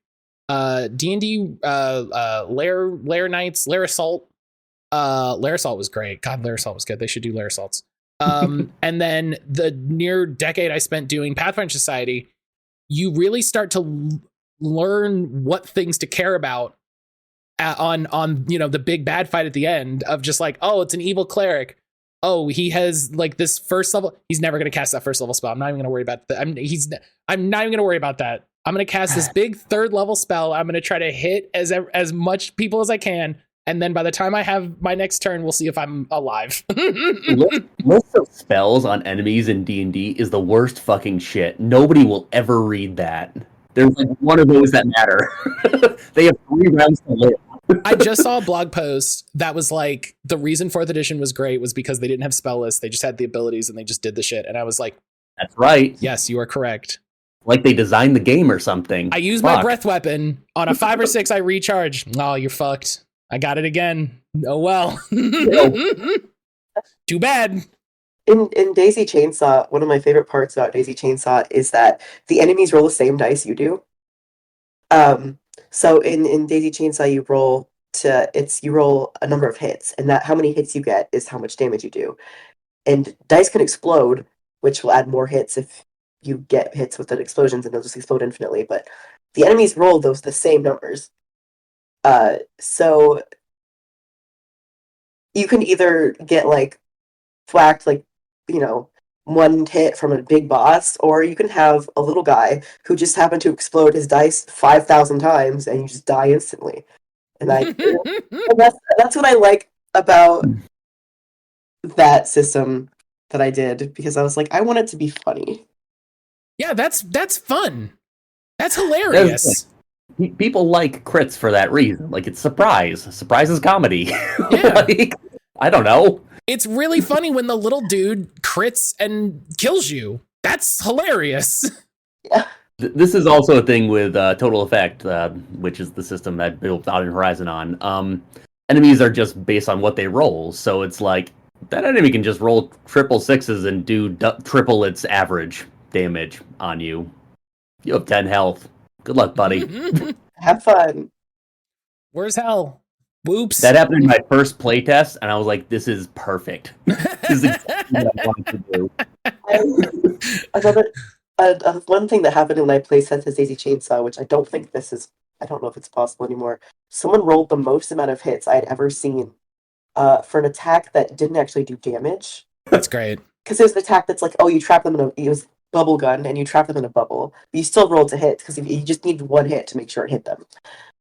D&D Lair Knights, Lair Assault, Lair Assault was great. God, Lair Assault was good. They should do Lair Assaults. And then the near decade I spent doing Pathfinder Society, you really start to learn what things to care about on the big bad fight at the end of just like, oh, it's an evil cleric. Oh, he has like this first level. He's never going to cast that first level spell. I'm not even going to worry about that. I'm not even going to worry about that. I'm going to cast this big third level spell. I'm going to try to hit as much people as I can. And then by the time I have my next turn, we'll see if I'm alive. List of spells on enemies in D&D is the worst fucking shit. Nobody will ever read that. There's like one of those that matter. They have 3 rounds to live. I just saw a blog post that was like, the reason 4th edition was great was because they didn't have spell lists. They just had the abilities and they just did the shit. And I was like, that's right. Yes, you are correct. Like they designed the game or something. I use my breath weapon. On a 5 or 6, I recharge. Oh, you're fucked. I got it again. Oh, well. Too bad. In Daisy Chainsaw, one of my favorite parts about Daisy Chainsaw is that the enemies roll the same dice you do. So in Daisy Chainsaw, you roll a number of hits, and that how many hits you get is how much damage you do. And dice can explode, which will add more hits if you get hits with the explosions, and they'll just explode infinitely. But the enemies roll the same numbers. So you can either get like whacked like, one hit from a big boss, or you can have a little guy who just happened to explode his dice 5,000 times and you just die instantly. And and that's what I like about that system that I did, because I was like, I want it to be funny. Yeah, that's fun. That's hilarious. People like crits for that reason. Like, it's surprise. Surprise is comedy. Yeah. Like, I don't know. It's really funny when the little dude crits and kills you. That's hilarious. Yeah. This is also a thing with Total Effect, which is the system that I built Out in Horizon on. Enemies are just based on what they roll. So it's like, that enemy can just roll 666s and do triple its average damage on you. You have 10 health. Good luck, buddy. Have fun. Where's hell? Whoops. That happened in my first playtest, and I was like, this is perfect. This is exactly what I wanted to do. Another one thing that happened in my playtest is Daisy Chainsaw, which I don't know if it's possible anymore. Someone rolled the most amount of hits I had ever seen for an attack that didn't actually do damage. That's great. Because there's an attack that's like, oh, you trap them it was bubble gun, and you trap them in a bubble. But you still roll to hit, because you just need one hit to make sure it hit them.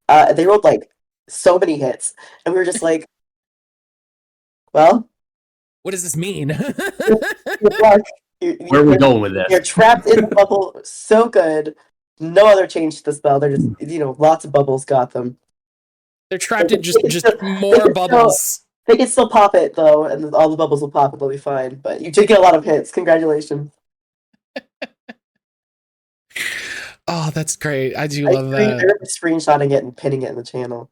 They rolled like so many hits, and we were just like, well, what does this mean? Where are we going with this? You're trapped in the bubble so good. No other change to the spell. They're just, lots of bubbles got them. They're trapped in just more bubbles. They can still pop it, though, and all the bubbles will pop and they'll be fine. But you did get a lot of hits. Congratulations. Oh, that's great. I love that. They're screenshotting it and pinning it in the channel.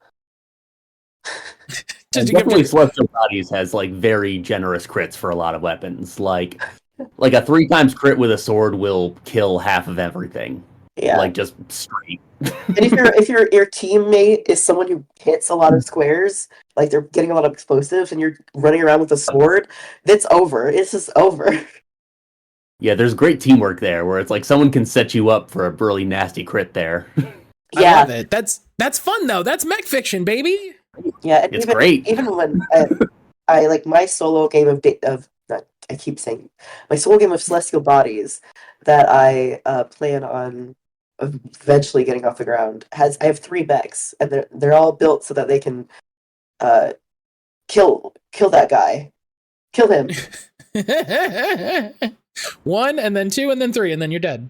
Definitely Celestial Bodies has like very generous crits for a lot of weapons. Like a 3 times crit with a sword will kill half of everything. Yeah. Like just straight. And if your teammate is someone who hits a lot of squares, like they're getting a lot of explosives, and you're running around with a sword, it's over. It's just over. Yeah, there's great teamwork there, where it's like someone can set you up for a really nasty crit there. Yeah. I love it. That's fun though. That's mech fiction, baby. Yeah, and it's great. Even when I like my solo game I keep saying my solo game of Celestial Bodies that I plan on eventually getting off the ground I have 3 mechs, and they're all built so that they can kill that guy, kill him. 1 and then 2 and then 3 and then you're dead.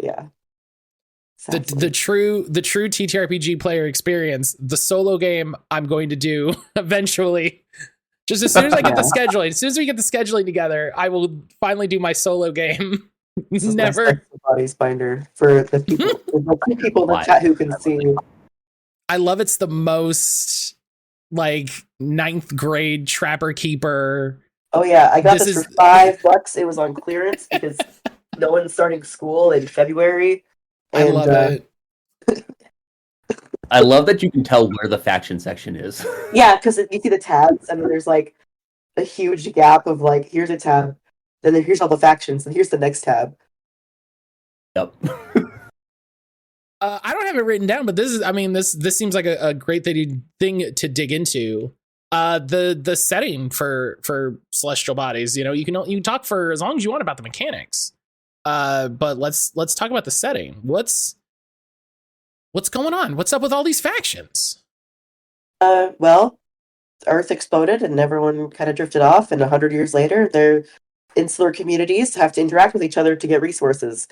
Yeah. The true TTRPG player experience, the solo game I'm going to do eventually. Just as soon as I get the scheduling, as soon as we get the scheduling together, I will finally do my solo game. This is Never Bodies binder for the people in the chat who can see. I love it's the most like 9th grade Trapper Keeper. Oh yeah, I got this for $5. It was on clearance because no one's starting school in February. I love it. I love that you can tell where the faction section is. Yeah, because you see the tabs, and then there's like a huge gap of like, here's a tab, then here's all the factions, and here's the next tab. Yep. I don't have it written down, but this seems like a great thing to dig into. The setting for Celestial Bodies, you can talk for as long as you want about the mechanics. But let's talk about the setting. What's going on? What's up with all these factions? Well, Earth exploded and everyone kind of drifted off, and 100 years later, their insular communities have to interact with each other to get resources.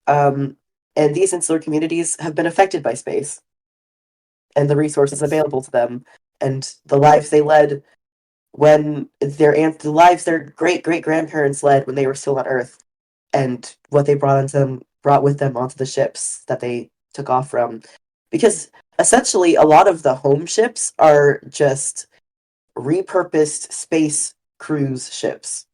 And these insular communities have been affected by space and the resources available to them, and the lives they led when the lives their great-great-grandparents led when they were still on Earth, and what they brought with them onto the ships that they took off from. Because essentially, a lot of the home ships are just repurposed space cruise ships.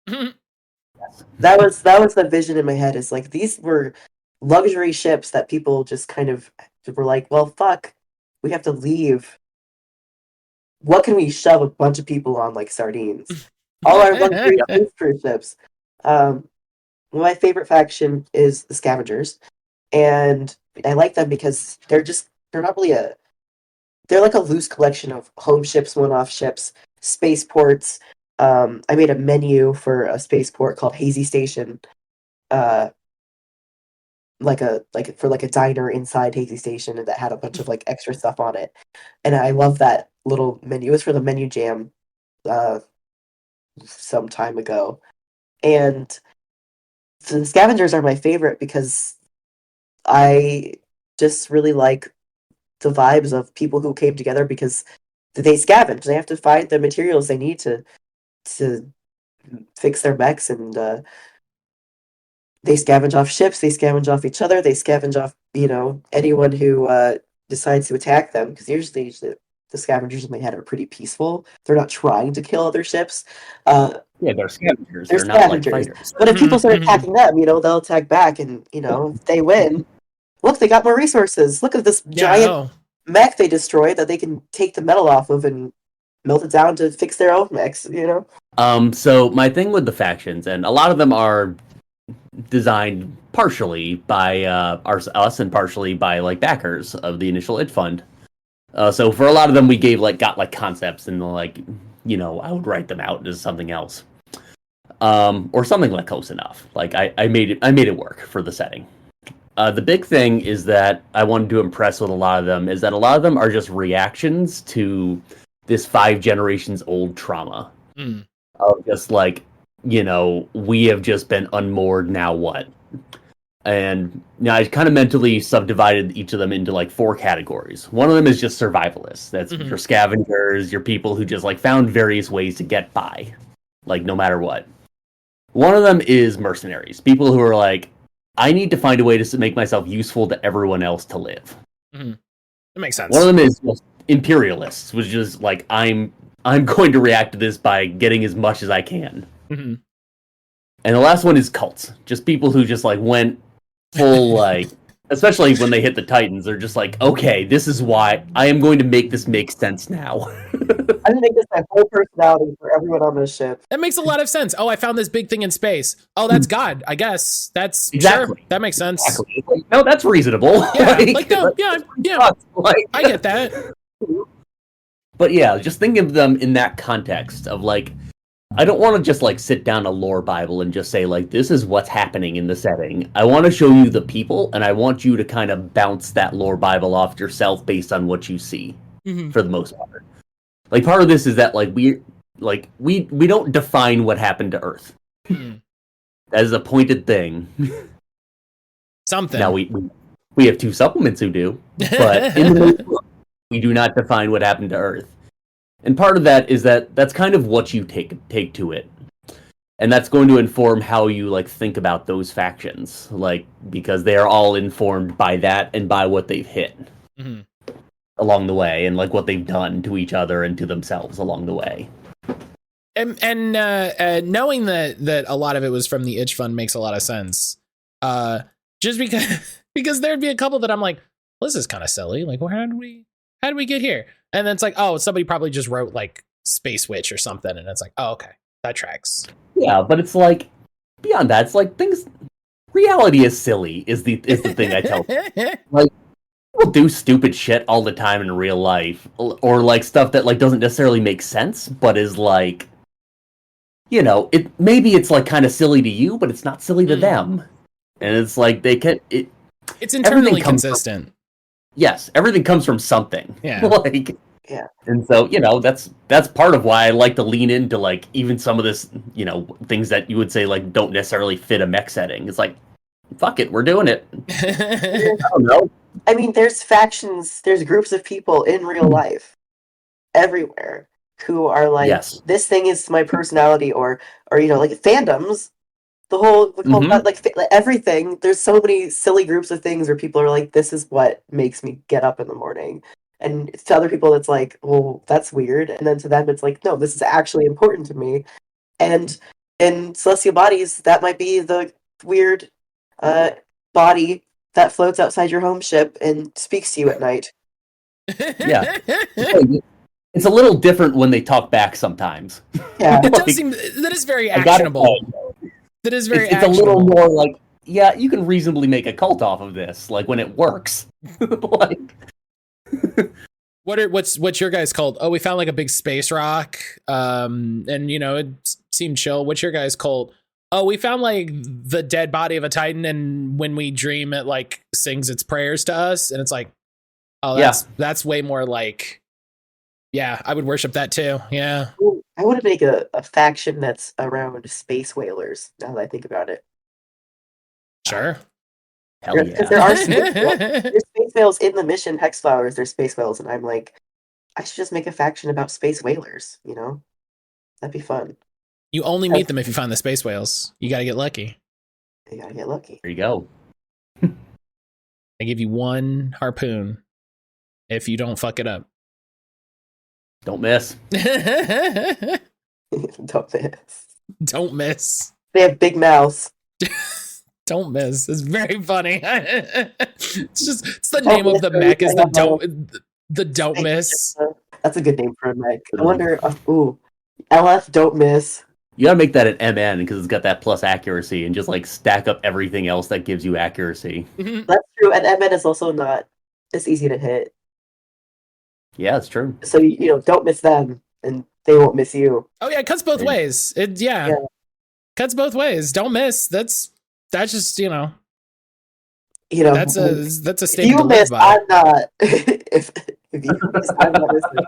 That was the vision in my head. Is like, these were luxury ships that people just kind of were like, well, fuck, we have to leave. What can we shove a bunch of people on like sardines? All our luxury cruise ships. My favorite faction is the Scavengers, and I like them because they're not really they're like a loose collection of home ships, one-off ships, spaceports. I made a menu for a spaceport called Hazy Station, like a diner inside Hazy Station, and that had a bunch of like extra stuff on it. And I love that little menu. It was for the menu jam some time ago. And the Scavengers are my favorite because I just really like the vibes of people who came together because they scavenge. They have to find the materials they need to fix their mechs, and they scavenge off ships, they scavenge off each other, they scavenge off, anyone who decides to attack them, because usually the scavengers in my head are pretty peaceful. They're not trying to kill other ships. Yeah, they're scavengers. They're not like fighters. But if people start attacking them, they'll attack back, and, if they win, look, they got more resources. Look at this giant mech they destroyed that they can take the metal off of and melt it down to fix their own mechs, So my thing with the factions, and a lot of them are designed partially by us and partially by like backers of the initial It Fund. So for a lot of them, we got concepts, and I would write them out as something else, or something like close enough. Like I made it work for the setting. The big thing is that I wanted to impress with a lot of them is that a lot of them are just reactions to this 5 generations old trauma of just like, we have just been unmoored, now what? And I kind of mentally subdivided each of them into like 4 categories. One of them is just survivalists. That's your scavengers, your people who just like found various ways to get by, like no matter what. One of them is mercenaries, people who are like, I need to find a way to make myself useful to everyone else to live. That makes sense. One of them is imperialists, which is like, I'm going to react to this by getting as much as I can. And the last one is cults, just people who just like went full like, especially when they hit the Titans, they're just like, okay, this is why I am going to make this make sense now. I'm gonna make this my whole personality for everyone on this ship. That makes a lot of sense. Oh, I found this big thing in space. Oh, that's God, I guess. That's exactly. Sure, that makes sense. Exactly. Like, no, that's reasonable. Yeah, I get that. But yeah, just think of them in that context of like, I don't want to just like sit down a lore Bible and just say like, this is what's happening in the setting. I want to show you the people, and I want you to kind of bounce that lore Bible off yourself based on what you see for the most part. Like part of this is that like we don't define what happened to Earth. That is a pointed thing. Something. Now we have 2 supplements who do, but in the book, we do not define what happened to Earth. And part of that is that's kind of what you take to it. And that's going to inform how you like think about those factions, like because they are all informed by that and by what they've hit along the way, and like what they've done to each other and to themselves along the way. And knowing that a lot of it was from the Itch Fund makes a lot of sense. Just because there'd be a couple that I'm like, well, this is kind of silly. Like, well, how did we get here? And then it's like, oh, somebody probably just wrote like Space Witch or something, and it's like, oh, okay, that tracks. Yeah, but it's like beyond that, it's like reality is silly is the thing I tell people. Like, people do stupid shit all the time in real life, or like stuff that like doesn't necessarily make sense, but is like, maybe it's like kind of silly to you, but it's not silly to them, and it's like it's internally consistent. Yes, everything comes from something. Yeah. Yeah. And so, that's part of why I like to lean into like even some of this, things that you would say like don't necessarily fit a mech setting. It's like, fuck it, we're doing it. I don't know. I mean, there's factions, there's groups of people in real life everywhere who are like, yes, this thing is my personality, or like fandoms. The whole like everything. There's so many silly groups of things where people are like, "This is what makes me get up in the morning," and to other people, it's like, "Well, that's weird," and then to them, it's like, "No, this is actually important to me." And in Celestial Bodies, that might be the weird body that floats outside your home ship and speaks to you at night. Yeah, it's a little different when they talk back sometimes. Yeah, it does seem that is very actionable. That is very it's a little more like, yeah, you can reasonably make a cult off of this, like when it works. Like, what's your guys' cult? Oh, we found like a big space rock, and it seemed chill. What's your guys' cult? Oh, we found like the dead body of a Titan, and when we dream, it like sings its prayers to us, and it's like, oh, that's way more like, yeah, I would worship that too. Yeah. I want to make a faction that's around space whalers, now that I think about it. Sure. Hell yeah. Because there are there's space whales in the mission Hex Flowers, there's space whales, and I'm like, I should just make a faction about space whalers, That'd be fun. You only meet them if you find the space whales. You gotta get lucky. You gotta get lucky. There you go. I give you one harpoon if you don't fuck it up. Don't miss. Don't miss. Don't miss. They have big mouths. Don't miss. It's very funny. It's the name of the mech is the don't miss. That's a good name for a mech. I wonder. LF don't miss. You gotta make that an MN because it's got that plus accuracy, and just like stack up everything else that gives you accuracy. That's true, and MN is also not as easy to hit. Yeah, it's true. So don't miss them, and they won't miss you. Oh yeah, it cuts both ways. Yeah. Cuts both ways. Don't miss. That's just that's a statement. You miss, I'm not. if you miss, I'm not listening.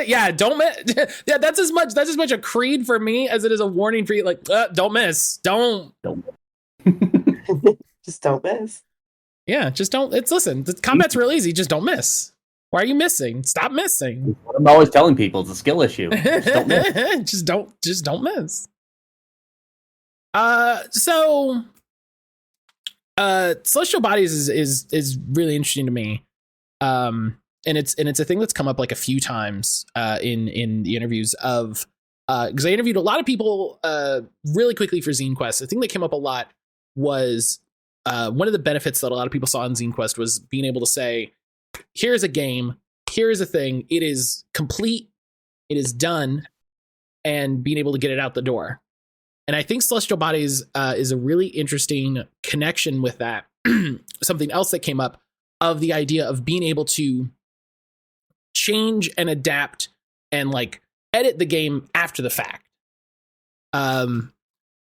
Yeah, don't miss. Yeah, that's as much a creed for me as it is a warning for you. Like, don't miss. Don't. Just don't miss. Yeah, just don't. Listen. The combat's real easy. Just don't miss. Why are you missing? Stop missing. I'm always telling people it's a skill issue. Just don't miss. just don't miss. So Celestial Bodies is really interesting to me. And it's a thing that's come up like a few times in the interviews of because I interviewed a lot of people really quickly for Zine Quest. The thing that came up a lot was one of the benefits that a lot of people saw in Zine Quest was being able to say, here's a game, here's a thing, it is complete, it is done, and being able to get it out the door. And I think Celestial Bodies is a really interesting connection with that. Something else that came up of the idea of being able to change and adapt and like edit the game after the fact.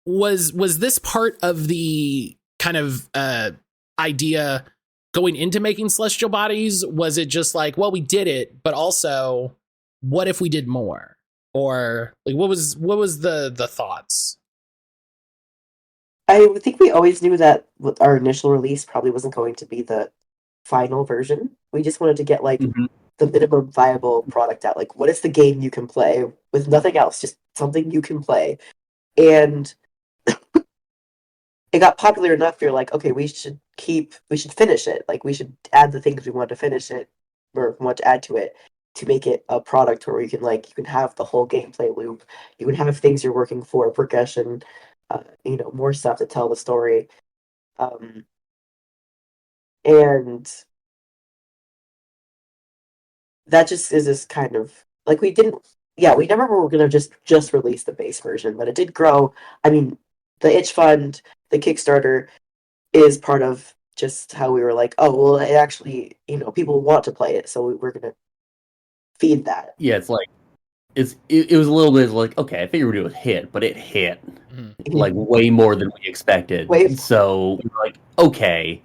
Was this part of the kind of idea going into making Celestial Bodies? Was it just like, well, we did it, but also what if we did more? Or like what was the thoughts? I think we always knew that our initial release probably wasn't going to be the final version. We just wanted to get like the minimum viable product out. Like, what is the game you can play with nothing else, just something you can play? And it got popular enough. You're like, okay, we should finish it. Like, we should add the things we want to finish it or want to add to it to make it a product where you can have the whole gameplay loop. You can have things you're working for, progression, more stuff to tell the story. And that just is this kind of like we never were gonna just release the base version, but it did grow. I mean, the itch fund, the Kickstarter is part of just how we were like, oh well, it actually, people want to play it, so we're gonna feed that. Yeah, it's like it was a little bit like, okay, I figured it would hit, but it hit like way more than we expected. So we were like, okay,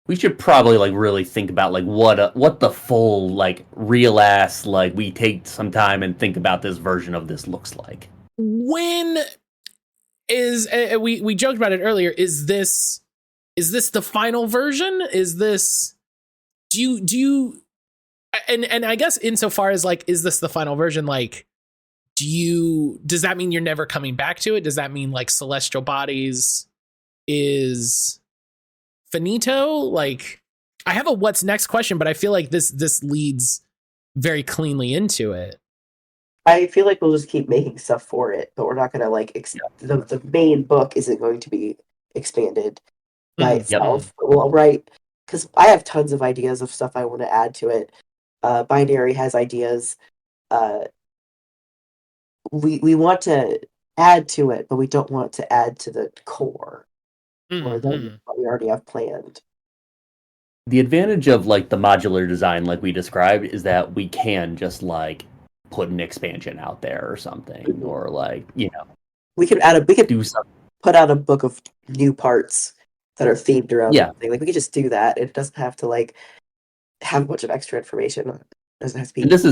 we should probably like really think about like what the full like real ass like we take some time and think about this version of this looks like. When is we joked about it earlier? Is this the final version? Is this do you and I guess insofar as like, is this the final version? Like, does that mean you're never coming back to it? Does that mean like Celestial Bodies is finito? Like, I have a what's next question, but I feel like this leads very cleanly into it. I feel like we'll just keep making stuff for it, but we're not going to like the main book isn't going to be expanded by itself. But we'll write, because I have tons of ideas of stuff I want to add to it. Binary has ideas. We want to add to it, but we don't want to add to the core or what we already have planned. The advantage of like the modular design, like we described, is that we can just like put an expansion out there or something, or like we could do something. Put out a book of new parts that are themed around something. Like we could just do that. It doesn't have to like have a bunch of extra information. It doesn't have to be. And this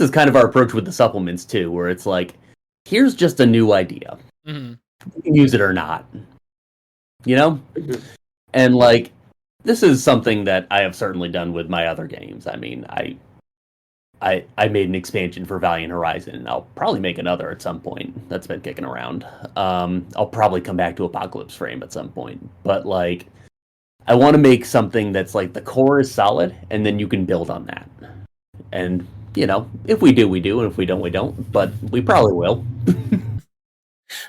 is kind of our approach with the supplements too, where it's like, here's just a new idea. You can use it or not. And like, this is something that I have certainly done with my other games. I mean, I made an expansion for Valiant Horizon, and I'll probably make another at some point. That's been kicking around. I'll probably come back to Apocalypse Frame at some point. But like, I want to make something that's like the core is solid, and then you can build on that. And if we do, we do, and if we don't, we don't. But we probably will.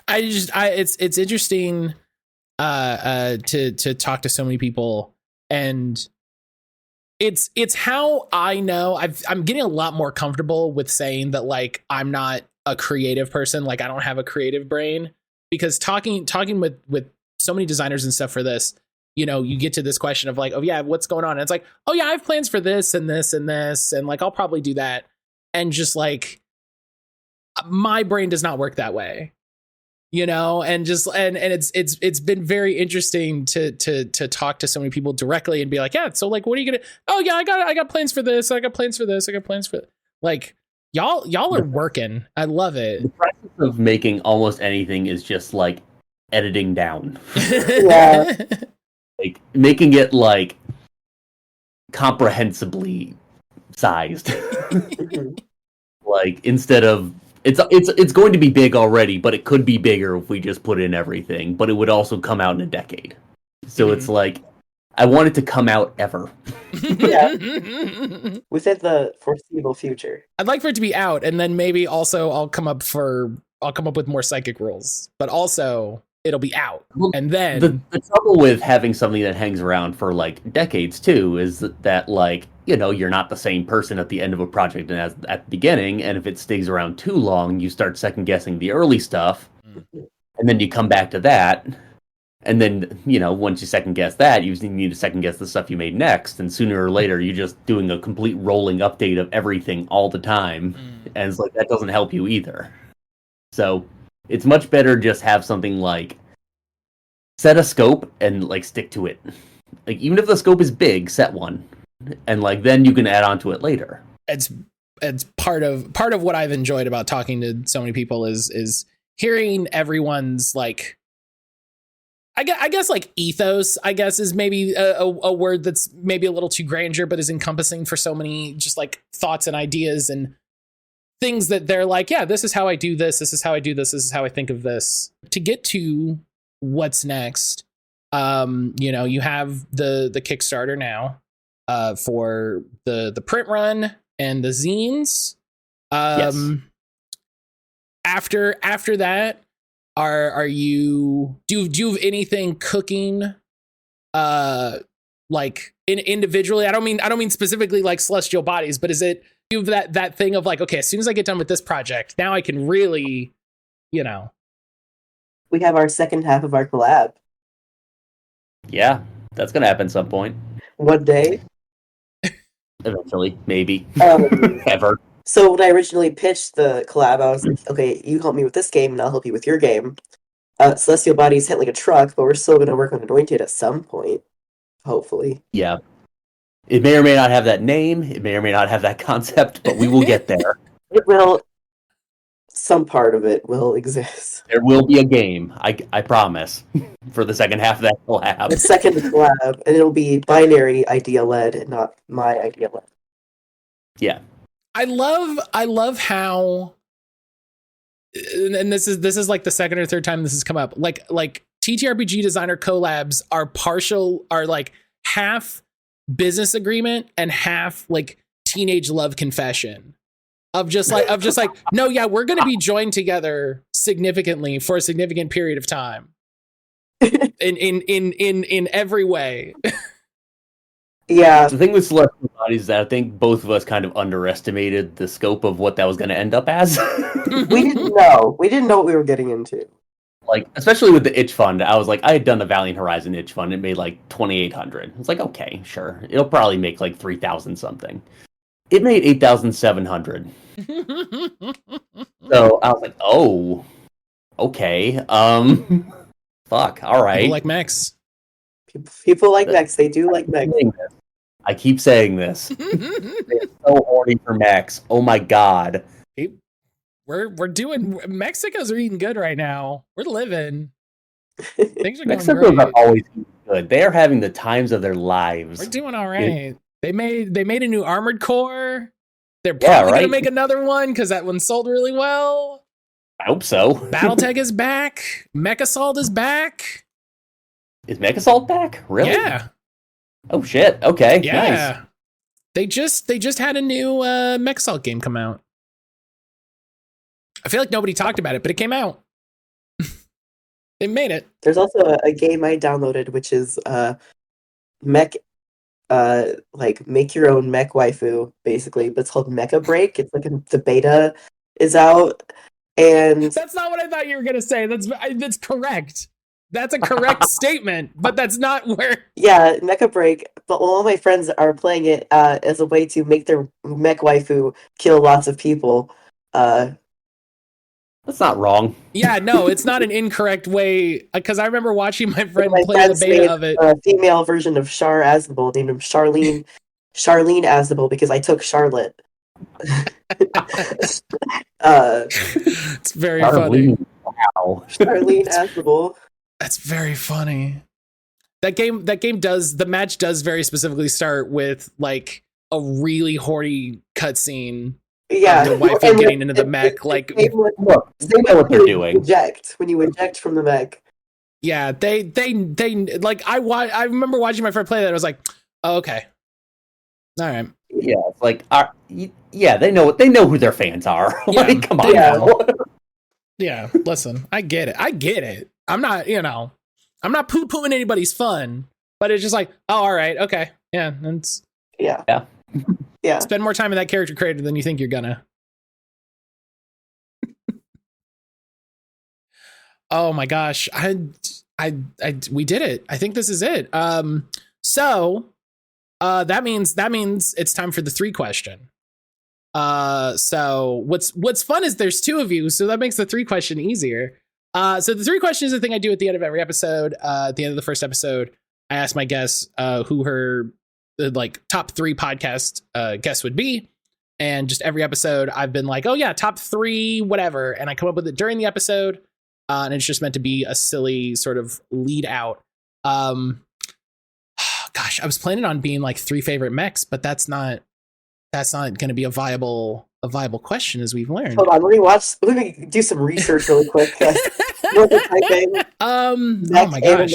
It's interesting to talk to so many people, and it's how I know I'm getting a lot more comfortable with saying that like I'm not a creative person, like I don't have a creative brain, because talking with so many designers and stuff for this, you get to this question of like, oh yeah, what's going on? And it's like, oh yeah, I have plans for this and this and this, and like I'll probably do that, and just like my brain does not work that way. And just and it's been very interesting to talk to so many people directly and be like, yeah, so like, what are you gonna? Oh yeah, I got plans for this. I got plans for this. I got plans for like y'all are working. I love it. The process of making almost anything is just like editing down. Yeah, like making it like comprehensibly sized. Like instead of. It's going to be big already, but it could be bigger if we just put in everything. But it would also come out in a decade. So it's like, I want it to come out ever. Yeah. Within the foreseeable future. I'd like for it to be out, and then maybe also I'll come up with more psychic rules. But also it'll be out. Well, and then the trouble with having something that hangs around for like decades too is that like, you're not the same person at the end of a project as at the beginning, and if it stays around too long, you start second guessing the early stuff, and then you come back to that, and then once you second guess that, you need to second guess the stuff you made next, and sooner or later you're just doing a complete rolling update of everything all the time, and it's like that doesn't help you either. So it's much better just have something like set a scope and like stick to it. Like even if the scope is big, set one. And like then you can add on to it later. It's part of what I've enjoyed about talking to so many people is hearing everyone's like, I guess like ethos, I guess is maybe a word that's maybe a little too grandeur, but is encompassing for so many just like thoughts and ideas and things that they're like, yeah, this is how I do this. This is how I do this. This is how I think of this. To get to what's next, you have the Kickstarter now. For the print run and the zines. Yes. After that, are you do you have anything cooking like individually? I don't mean specifically like celestial bodies, but is it you have that thing of like, okay, as soon as I get done with this project, now I can really, you know. We have our second half of our collab. Yeah, that's gonna happen some point. One day. Eventually, maybe. Ever. So when I originally pitched the collab, I was like, okay, you help me with this game and I'll help you with your game. Celestial Bodies hit like a truck, but we're still going to work on Anointed at some point. Hopefully. Yeah. It may or may not have that name. It may or may not have that concept, but we will get there. It will. Some part of it will exist. There will be a game, I promise, for the second half of that collab. The second collab, and it'll be binary idea-led and not my idea-led. Yeah. I love how, and this is like the second or third time this has come up, like TTRPG designer collabs are like half business agreement and half like teenage love confession of just like no, yeah, we're going to be joined together significantly for a significant period of time in every way. Yeah. The thing with Celestial Bodies is that I think both of us kind of underestimated the scope of what that was going to end up as. We didn't know. We didn't know what we were getting into. Like, especially with the itch fund, I was like, I had done the Valiant Horizon itch fund. It made like 2,800. It's like, okay, sure. It'll probably make like 3,000 something. It made 8,700. So I was like, oh, okay. Fuck, all right. People like mechs. People like mechs. They do like mechs. I keep saying this. They're so horny for mechs. Oh my god. We're doing. Mexicans are eating good right now. We're living. Things are going Mexicans great. are always good. They are having the times of their lives. We're doing all right. They made a new Armored Core. They're probably gonna make another one because that one sold really well. I hope so. BattleTech is back. Mech Assault is back. Is Mech Assault back? Really? Yeah. Oh shit. Okay. Yeah. Nice. They just had a new Mech Assault game come out. I feel like nobody talked about it, but it came out. They made it. There's also a game I downloaded, which is mech, like make your own mech waifu, basically, but it's called Mecha Break. It's like the beta is out, and that's not what I thought you were gonna say. That's correct. That's a correct statement, but that's not where. Yeah, Mecha Break. But all my friends are playing it as a way to make their mech waifu kill lots of people. That's not wrong. Yeah, no, it's not an incorrect way. Because I remember watching my friend play the beta of it. A female version of Char Aznable named him Charlene Aznable because I took Charlotte. It's very funny. Wow. Charlene Aznable. That's very funny. The match does very specifically start with like a really horny cutscene. Yeah, the wife getting into the mech. Like, they know what they're doing. When you eject from the mech. Yeah, they like I remember watching my friend play that. I was like, oh, okay, all right. Yeah, it's like, yeah, they know who their fans are. Yeah, like, come on now. Yeah, listen, I get it. I'm not poo-pooing anybody's fun, but it's just like, oh, all right, okay, yeah, yeah. Spend more time in that character creator than you think you're gonna. Oh my gosh, we did it. I think this is it. So that means it's time for the 3 question. So what's fun is there's 2 of you, so that makes the 3 question easier. So the 3 questions is the thing I do at the end of every episode. At the end of the first episode, I ask my guests who her like top 3 podcast guests would be, and just every episode I've been like, oh yeah, top 3 whatever, and I come up with it during the episode, and it's just meant to be a silly sort of lead out. Gosh, I was planning on being like 3 favorite mechs, but that's not going to be a viable question, as we've learned. Hold on, let me do some research really quick. Oh my gosh.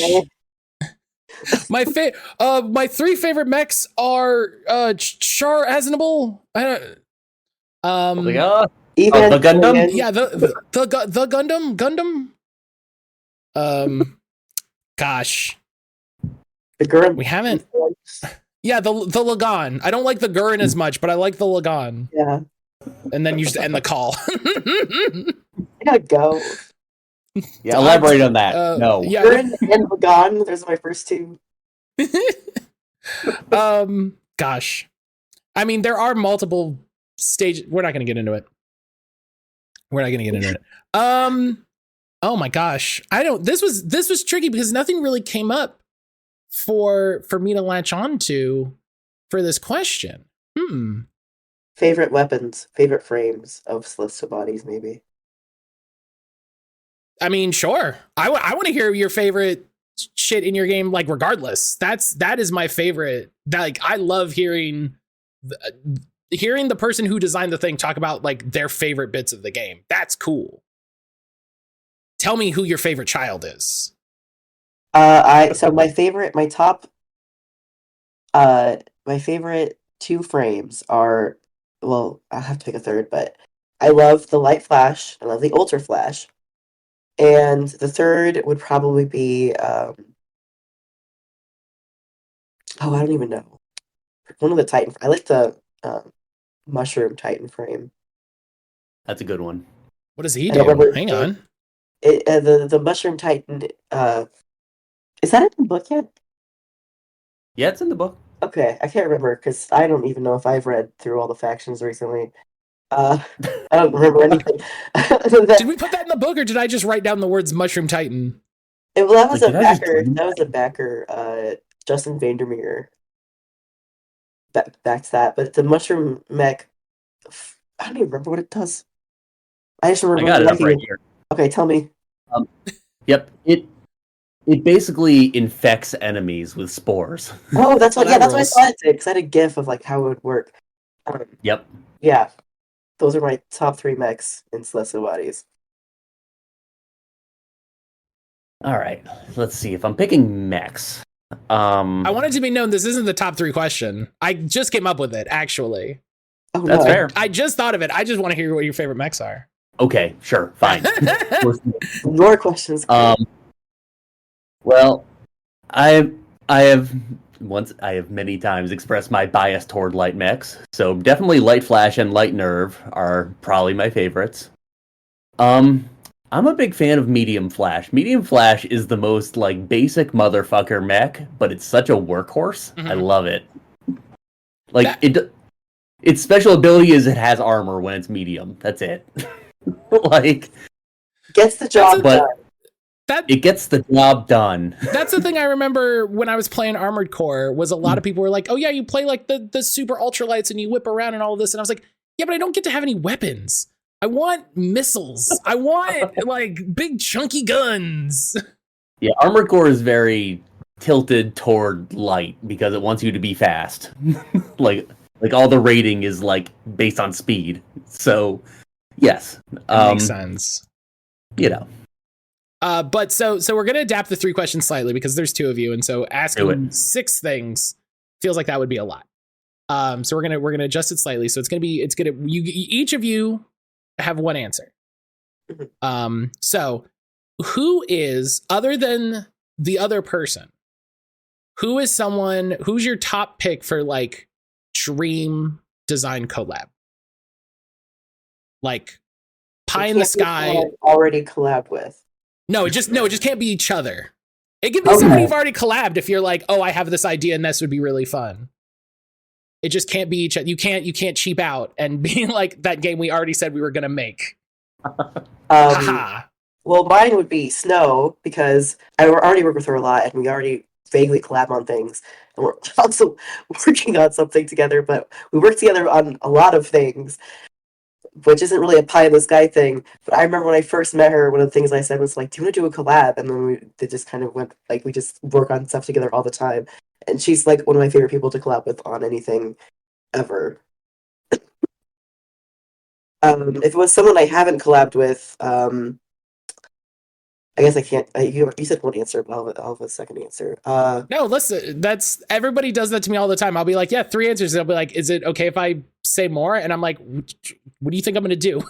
My 3 favorite mechs are Char Aznable. The Gundam. Yeah, the Gundam. Gosh. The Gurren. We haven't. Yeah, the Lagan. I don't like the Gurren as much, but I like the Lagan. Yeah. And then you just end the call. I gotta go. Yeah, elaborate on that. No. Yeah. Gurren and Lagan. Those are my first two. Gosh. I mean, there are multiple stages. We're not going to get into it. Oh my gosh. This was tricky because nothing really came up for me to latch on to for this question. Favorite weapons, favorite frames of Celestial Bodies, maybe. I mean, sure. I want to hear your favorite shit in your game, like, regardless. That is my favorite. Like, I love hearing the person who designed the thing talk about, like, their favorite bits of the game. That's cool. Tell me who your favorite child is. My favorite two frames are, well, I'll have to pick a third, but I love the Light Flash, I love the Ultra Flash, and the third would probably be, I don't even know. One of the Titan. I like the Mushroom Titan frame. That's a good one. What does he do? Hang on. The Mushroom Titan. Is that in the book yet? Yeah, it's in the book. Okay, I can't remember because I don't even know if I've read through all the factions recently. I don't remember anything. Did we put that in the book, or did I just write down the words Mushroom Titan? That was a backer. That was a backer. Justin Vandermeer. Backs that, but the Mushroom Mech. I don't even remember what it does. I just remember. I got it up right here. Okay, tell me. Yep. It basically infects enemies with spores. Oh, that's what. Yeah, that's what I thought it did. Because I had a GIF of like how it would work. Yep. Yeah, those are my top 3 mechs in Celestial Bodies. All right. Let's see if I'm picking mechs. I want it to be known this isn't the top 3 question. I just came up with it, actually. Oh, that's fair. I just thought of it. I just want to hear what your favorite mechs are. Okay, sure, fine. Your questions. Well, I have many times expressed my bias toward light mechs, so definitely Light Flash and Light Nerve are probably my favorites. I'm a big fan of Medium Flash. Medium Flash is the most like basic motherfucker mech, but it's such a workhorse. Mm-hmm. I love it. Like its special ability is it has armor when it's medium. That's it. Like gets the job done. It gets the job done. That's the thing I remember when I was playing Armored Core was a lot of people were like, oh yeah, you play like the super ultralights and you whip around and all of this. And I was like, yeah, but I don't get to have any weapons. I want missiles. I want like big chunky guns. Yeah, Armored Core is very tilted toward light because it wants you to be fast. like all the rating is like based on speed. So yes. Makes sense. You know. But so we're gonna adapt the 3 questions slightly because there's 2 of you, and so asking 6 things feels like that would be a lot. So we're gonna adjust it slightly. So each of you have 1 answer. So who is, other than the other person, who's your top pick for like dream design collab? Like pie in the sky. Already collabed with. No, it just can't be each other. It can be somebody you've already collabed if you're like, oh, I have this idea and this would be really fun. It just can't be each other. You can't cheap out and be like that game we already said we were gonna make. Well, mine would be Snow because I already work with her a lot and we already vaguely collab on things. And we're also working on something together, but we work together on a lot of things, which isn't really a pie in the sky thing. But I remember when I first met her, one of the things I said was like, do you want to do a collab? And then they just kind of went, like, we just work on stuff together all the time. And she's like one of my favorite people to collab with on anything ever. If it was someone I haven't collabed with, I guess I can't. You said 1 answer, but I'll have a second answer. No, listen, that's everybody does that to me all the time. I'll be like, yeah, 3 answers. And I'll be like, is it okay if I say more? And I'm like, what do you think I'm going to do?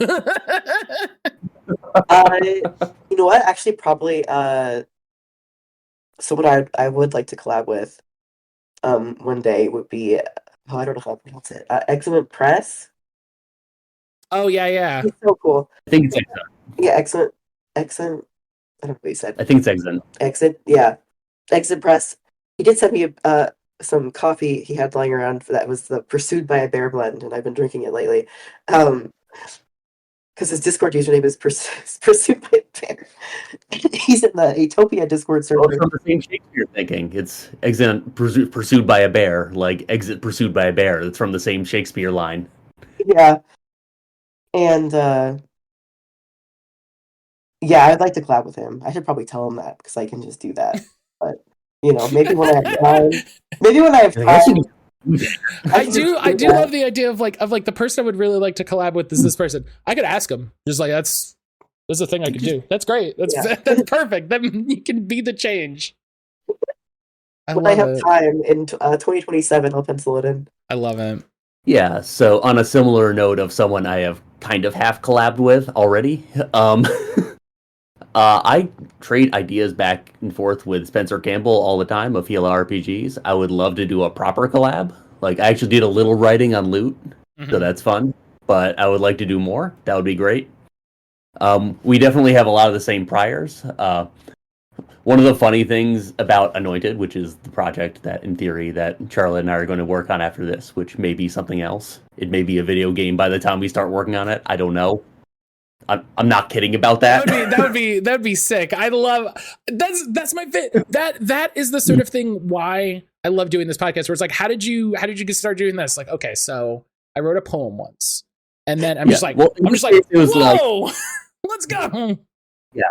You know what? Actually, probably someone I would like to collab with one day would be I don't know how to pronounce it. Excellent Press. Oh yeah. He's so cool. I think it's Exxon. Yeah, excellent. I don't know what he said. I think it's Exxon. Exit, yeah. Exit Press. He did send me some coffee he had lying around that was the Pursued by a Bear blend, and I've been drinking it lately. Because his Discord username is Pursued by a Bear. He's in the Atopia Discord server. It's from the same Shakespeare thinking. It's Exit Pursued by a Bear, like Exit Pursued by a Bear. It's from the same Shakespeare line. Yeah. And yeah, I'd like to collab with him. I should probably tell him that because I can just do that. But maybe when I have time. I do love the idea of the person I would really like to collab with is this person. I could ask him. Just like that's a thing I could do. That's great. That's perfect. Then you can be the change. When I have time in 2027, I'll pencil it in. I love it. Yeah, so on a similar note of someone I have kind of half collabed with already, I trade ideas back and forth with Spencer Campbell all the time of Fila RPGs. I would love to do a proper collab. Like, I actually did a little writing on loot, so that's fun. But I would like to do more. That would be great. We definitely have a lot of the same priors. One of the funny things about Anointed, which is the project that, in theory, that Charlotte and I are going to work on after this, which may be something else. It may be a video game by the time we start working on it. I don't know. I'm not kidding about that. That'd be sick. I love that's my fit. That is the sort of thing why I love doing this podcast. Where it's like, how did you get started doing this? Like, okay, so I wrote a poem once, and then I'm just like, whoa, let's go. Yeah.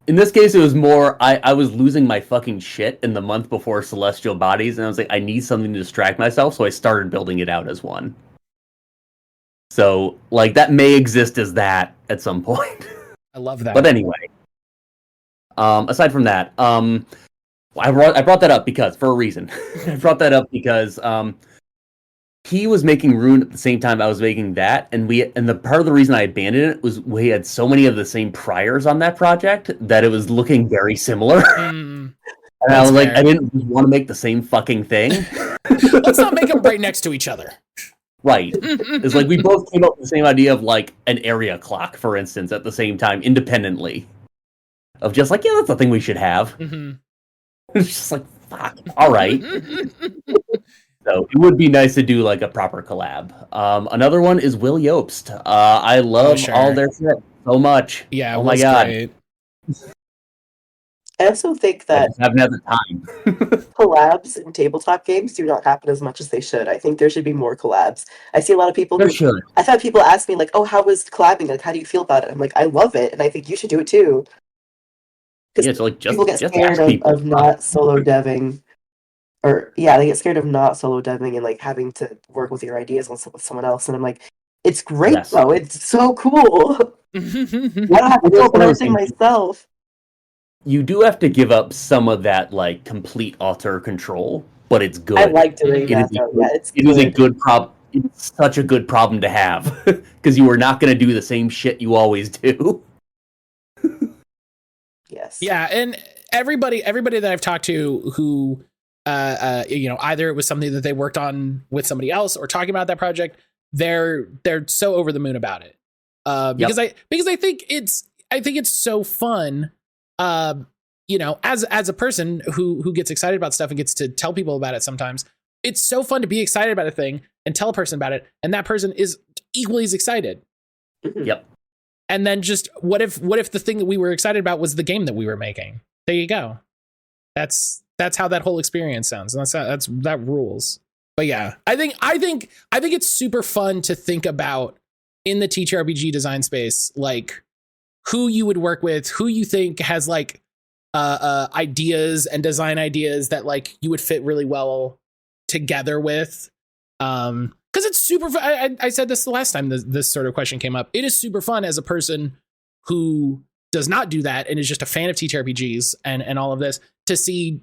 In this case, it was more, I was losing my fucking shit in the month before Celestial Bodies, and I was like, I need something to distract myself, so I started building it out as one. So, like, that may exist as that at some point. I love that. But anyway, aside from that, I brought that up because, for a reason. I brought that up because he was making Rune at the same time I was making that, and the part of the reason I abandoned it was we had so many of the same priors on that project that it was looking very similar. And I was like, I didn't want to make the same fucking thing. Let's not make them right next to each other. Right. It's like we both came up with the same idea of like an area clock, for instance, at the same time, independently. Of just like, yeah, that's a thing we should have. It's just like, fuck, all right. So it would be nice to do like a proper collab. Another one is Will Yobst. I love all their shit so much. Yeah, oh my god. Great. I also think that I haven't had the time. collabs in tabletop games do not happen as much as they should. I think there should be more collabs. I see a lot of people. I've had people ask me like, "Oh, how was collabing? Like, how do you feel about it?" I'm like, "I love it, and I think you should do it too." Because people get scared of not solo deving, they get scared of not solo deving and like having to work with your ideas with someone else. And I'm like, it's great though. It's so cool. I don't have to do everything myself. You do have to give up some of that like complete author control, but it's good. I like doing that. It is a good problem. It's such a good problem to have because you are not going to do the same shit you always do. Yes. Yeah, and everybody that I've talked to who, either it was something that they worked on with somebody else or talking about that project, they're so over the moon about it. Because I think it's so fun. As a person who gets excited about stuff and gets to tell people about it sometimes, it's so fun to be excited about a thing and tell a person about it, and that person is equally as excited. Yep. And then just what if the thing that we were excited about was the game that we were making? There you go. That's how that whole experience sounds, and that rules. But yeah, I think it's super fun to think about in the TTRPG design space, like who you would work with, who you think has like ideas and design ideas that like you would fit really well together with. Because it's super fun. I said this the last time this sort of question came up. It is super fun as a person who does not do that and is just a fan of TTRPGs and all of this to see,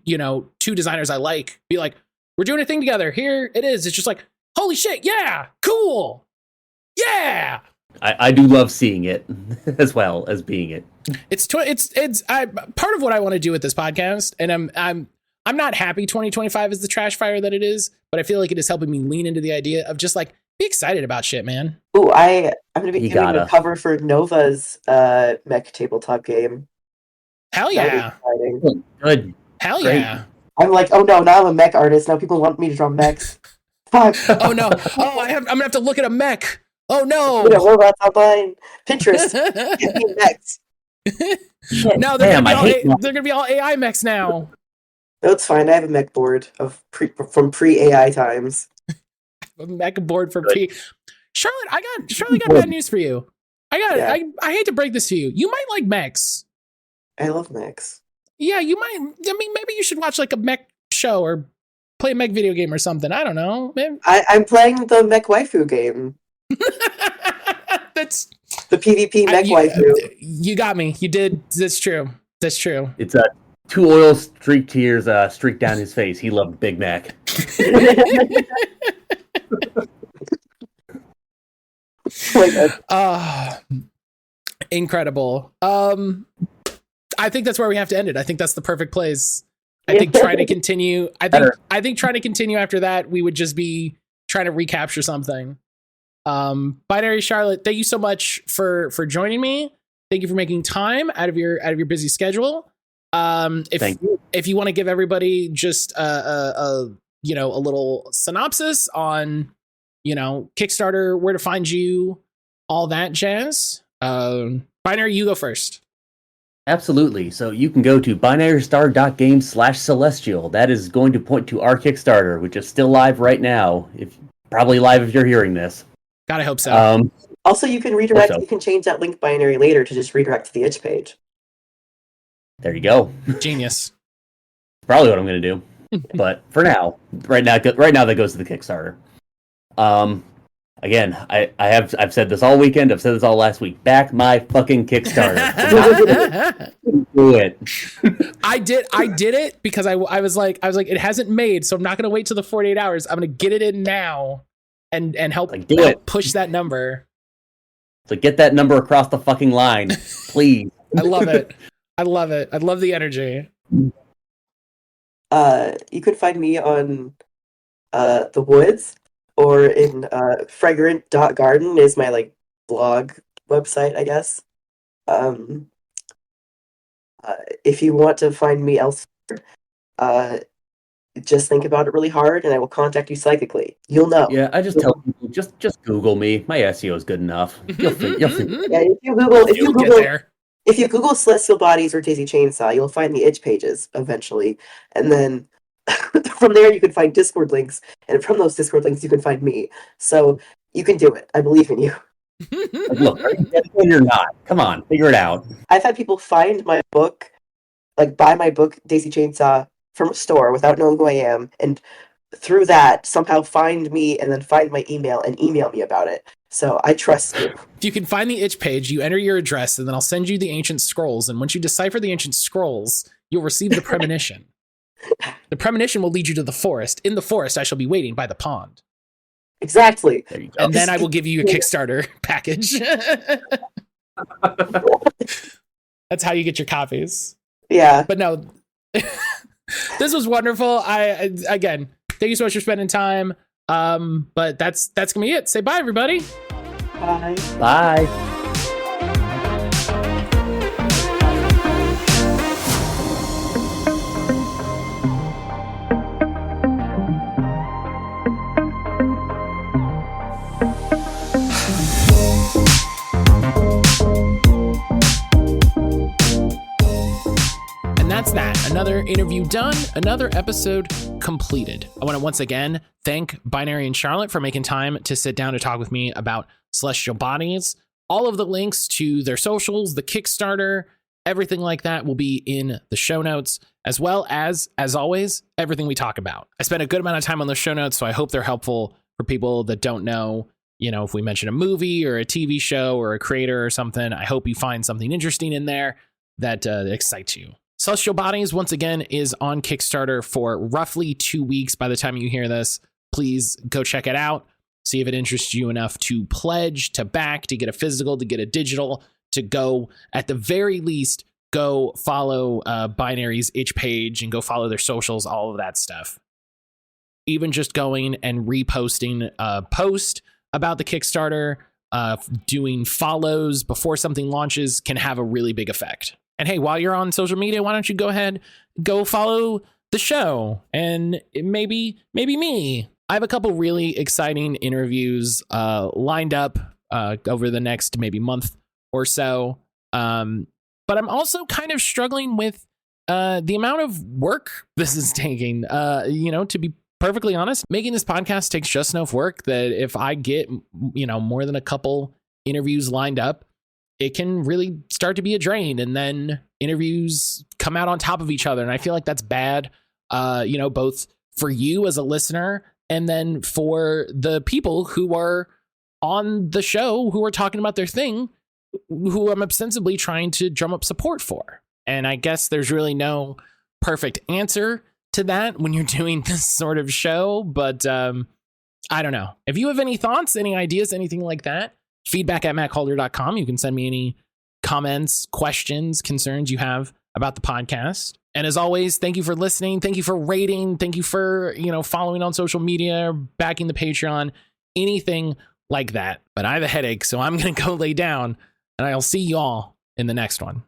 two designers I like be like, we're doing a thing together. Here it is. It's just like, holy shit. Yeah. Cool. Yeah. I do love seeing it as well as being it. It's part of what I want to do with this podcast. And I'm not happy 2025 is the trash fire that it is, but I feel like it is helping me lean into the idea of just like be excited about shit, man. Ooh, I'm gonna be doing a cover for Nova's mech tabletop game. Hell yeah! Good. Hell yeah! I'm like, oh no, now I'm a mech artist. Now people want me to draw mechs. Fuck. Oh no! Oh, I'm gonna have to look at a mech. Oh no! Robots online. Pinterest. Give me mechs. No, they're gonna be all AI mechs now. No, it's fine. I have a mech board from pre-AI times. A mech board for pre. Charlotte, I got bad news for you. I hate to break this to you. You might like mechs. I love mechs. Yeah, you might. I mean, maybe you should watch like a mech show or play a mech video game or something. I don't know. I'm playing the mech waifu game. That's the PvP mech waifu. You got me. You did. That's true. That's true. It's 2 oil streak tears streaked down his face. He loved Big Mac. Incredible. I think that's where we have to end it. I think that's the perfect place. I think trying to continue. I think trying to continue after that, we would just be trying to recapture something. Binary Charlotte, thank you so much for joining me. Thank you for making time out of your busy schedule. If you want to give everybody just a little synopsis on Kickstarter, where to find you, all that jazz. Binary, you go first. Absolutely. So you can go to binarystar.games/celestial. That is going to point to our Kickstarter, which is still live right now. Probably live if you're hearing this. Gotta hope so. Also, you can redirect. You can change that link binary later to just redirect to the itch page. There you go. Genius. Probably what I'm going to do. But for now, right now that goes to the Kickstarter. Again, I've said this all weekend. I've said this all last week. Back my fucking Kickstarter. Do it. I did it because I was like it hasn't made, so I'm not going to wait till the 48 hours. I'm going to get it in now and help push that number. So get that number across the fucking line, please. I love it. I love it. I love the energy. You could find me on The Woods or in fragrant.garden is my blog website, I guess. If you want to find me elsewhere, just think about it really hard and I will contact you psychically. You'll know. Yeah, I just tell people, just Google me. My SEO is good enough. You'll figure. Yeah, if you Google Celestial Bodies or Daisy Chainsaw, you'll find the itch pages eventually. And then from there you can find Discord links. And from those Discord links you can find me. So you can do it. I believe in you. Look, you're not. Come on, figure it out. I've had people find my book, buy my book, Daisy Chainsaw, from a store without knowing who I am. And through that, somehow find me and then find my email and email me about it. So I trust you. If you can find the itch page, you enter your address, and then I'll send you the ancient scrolls. And once you decipher the ancient scrolls, you'll receive the premonition. The premonition will lead you to the forest. In the forest, I shall be waiting by the pond. Exactly. There you go. And then I will give you a Kickstarter package. That's how you get your copies. Yeah. But no, this was wonderful. Again, thank you so much for spending time. But that's gonna be it. Say bye, everybody. Bye. Bye. That's that. Another interview done, another episode completed. I want to once again thank Binary and Charlotte for making time to sit down to talk with me about Celestial Bodies. All of the links to their socials, the Kickstarter, everything like that will be in the show notes, as well as always, everything we talk about. I spent a good amount of time on those show notes, so I hope they're helpful for people that don't know, if we mention a movie or a TV show or a creator or something. I hope you find something interesting in there that excites you. Celestial Bodies, once again, is on Kickstarter for roughly 2 weeks by the time you hear this. Please go check it out. See if it interests you enough to pledge, to back, to get a physical, to get a digital, to go, at the very least, go follow Binary's itch page and go follow their socials, all of that stuff. Even just going and reposting a post about the Kickstarter, doing follows before something launches can have a really big effect. And hey, while you're on social media, why don't you go ahead, go follow the show and maybe me. I have a couple really exciting interviews lined up over the next maybe month or so. But I'm also kind of struggling with the amount of work this is taking. To be perfectly honest, making this podcast takes just enough work that if I get, more than a couple interviews lined up, it can really start to be a drain. And then interviews come out on top of each other. And I feel like that's bad, both for you as a listener and then for the people who are on the show who are talking about their thing, who I'm ostensibly trying to drum up support for. And I guess there's really no perfect answer to that when you're doing this sort of show. But I don't know. If you have any thoughts, any ideas, anything like that, feedback at mattcaulder.com. You can send me any comments, questions, concerns you have about the podcast. And as always, thank you for listening. Thank you for rating. Thank you for, following on social media, backing the Patreon, anything like that. But I have a headache, so I'm going to go lay down, and I'll see you all in the next one.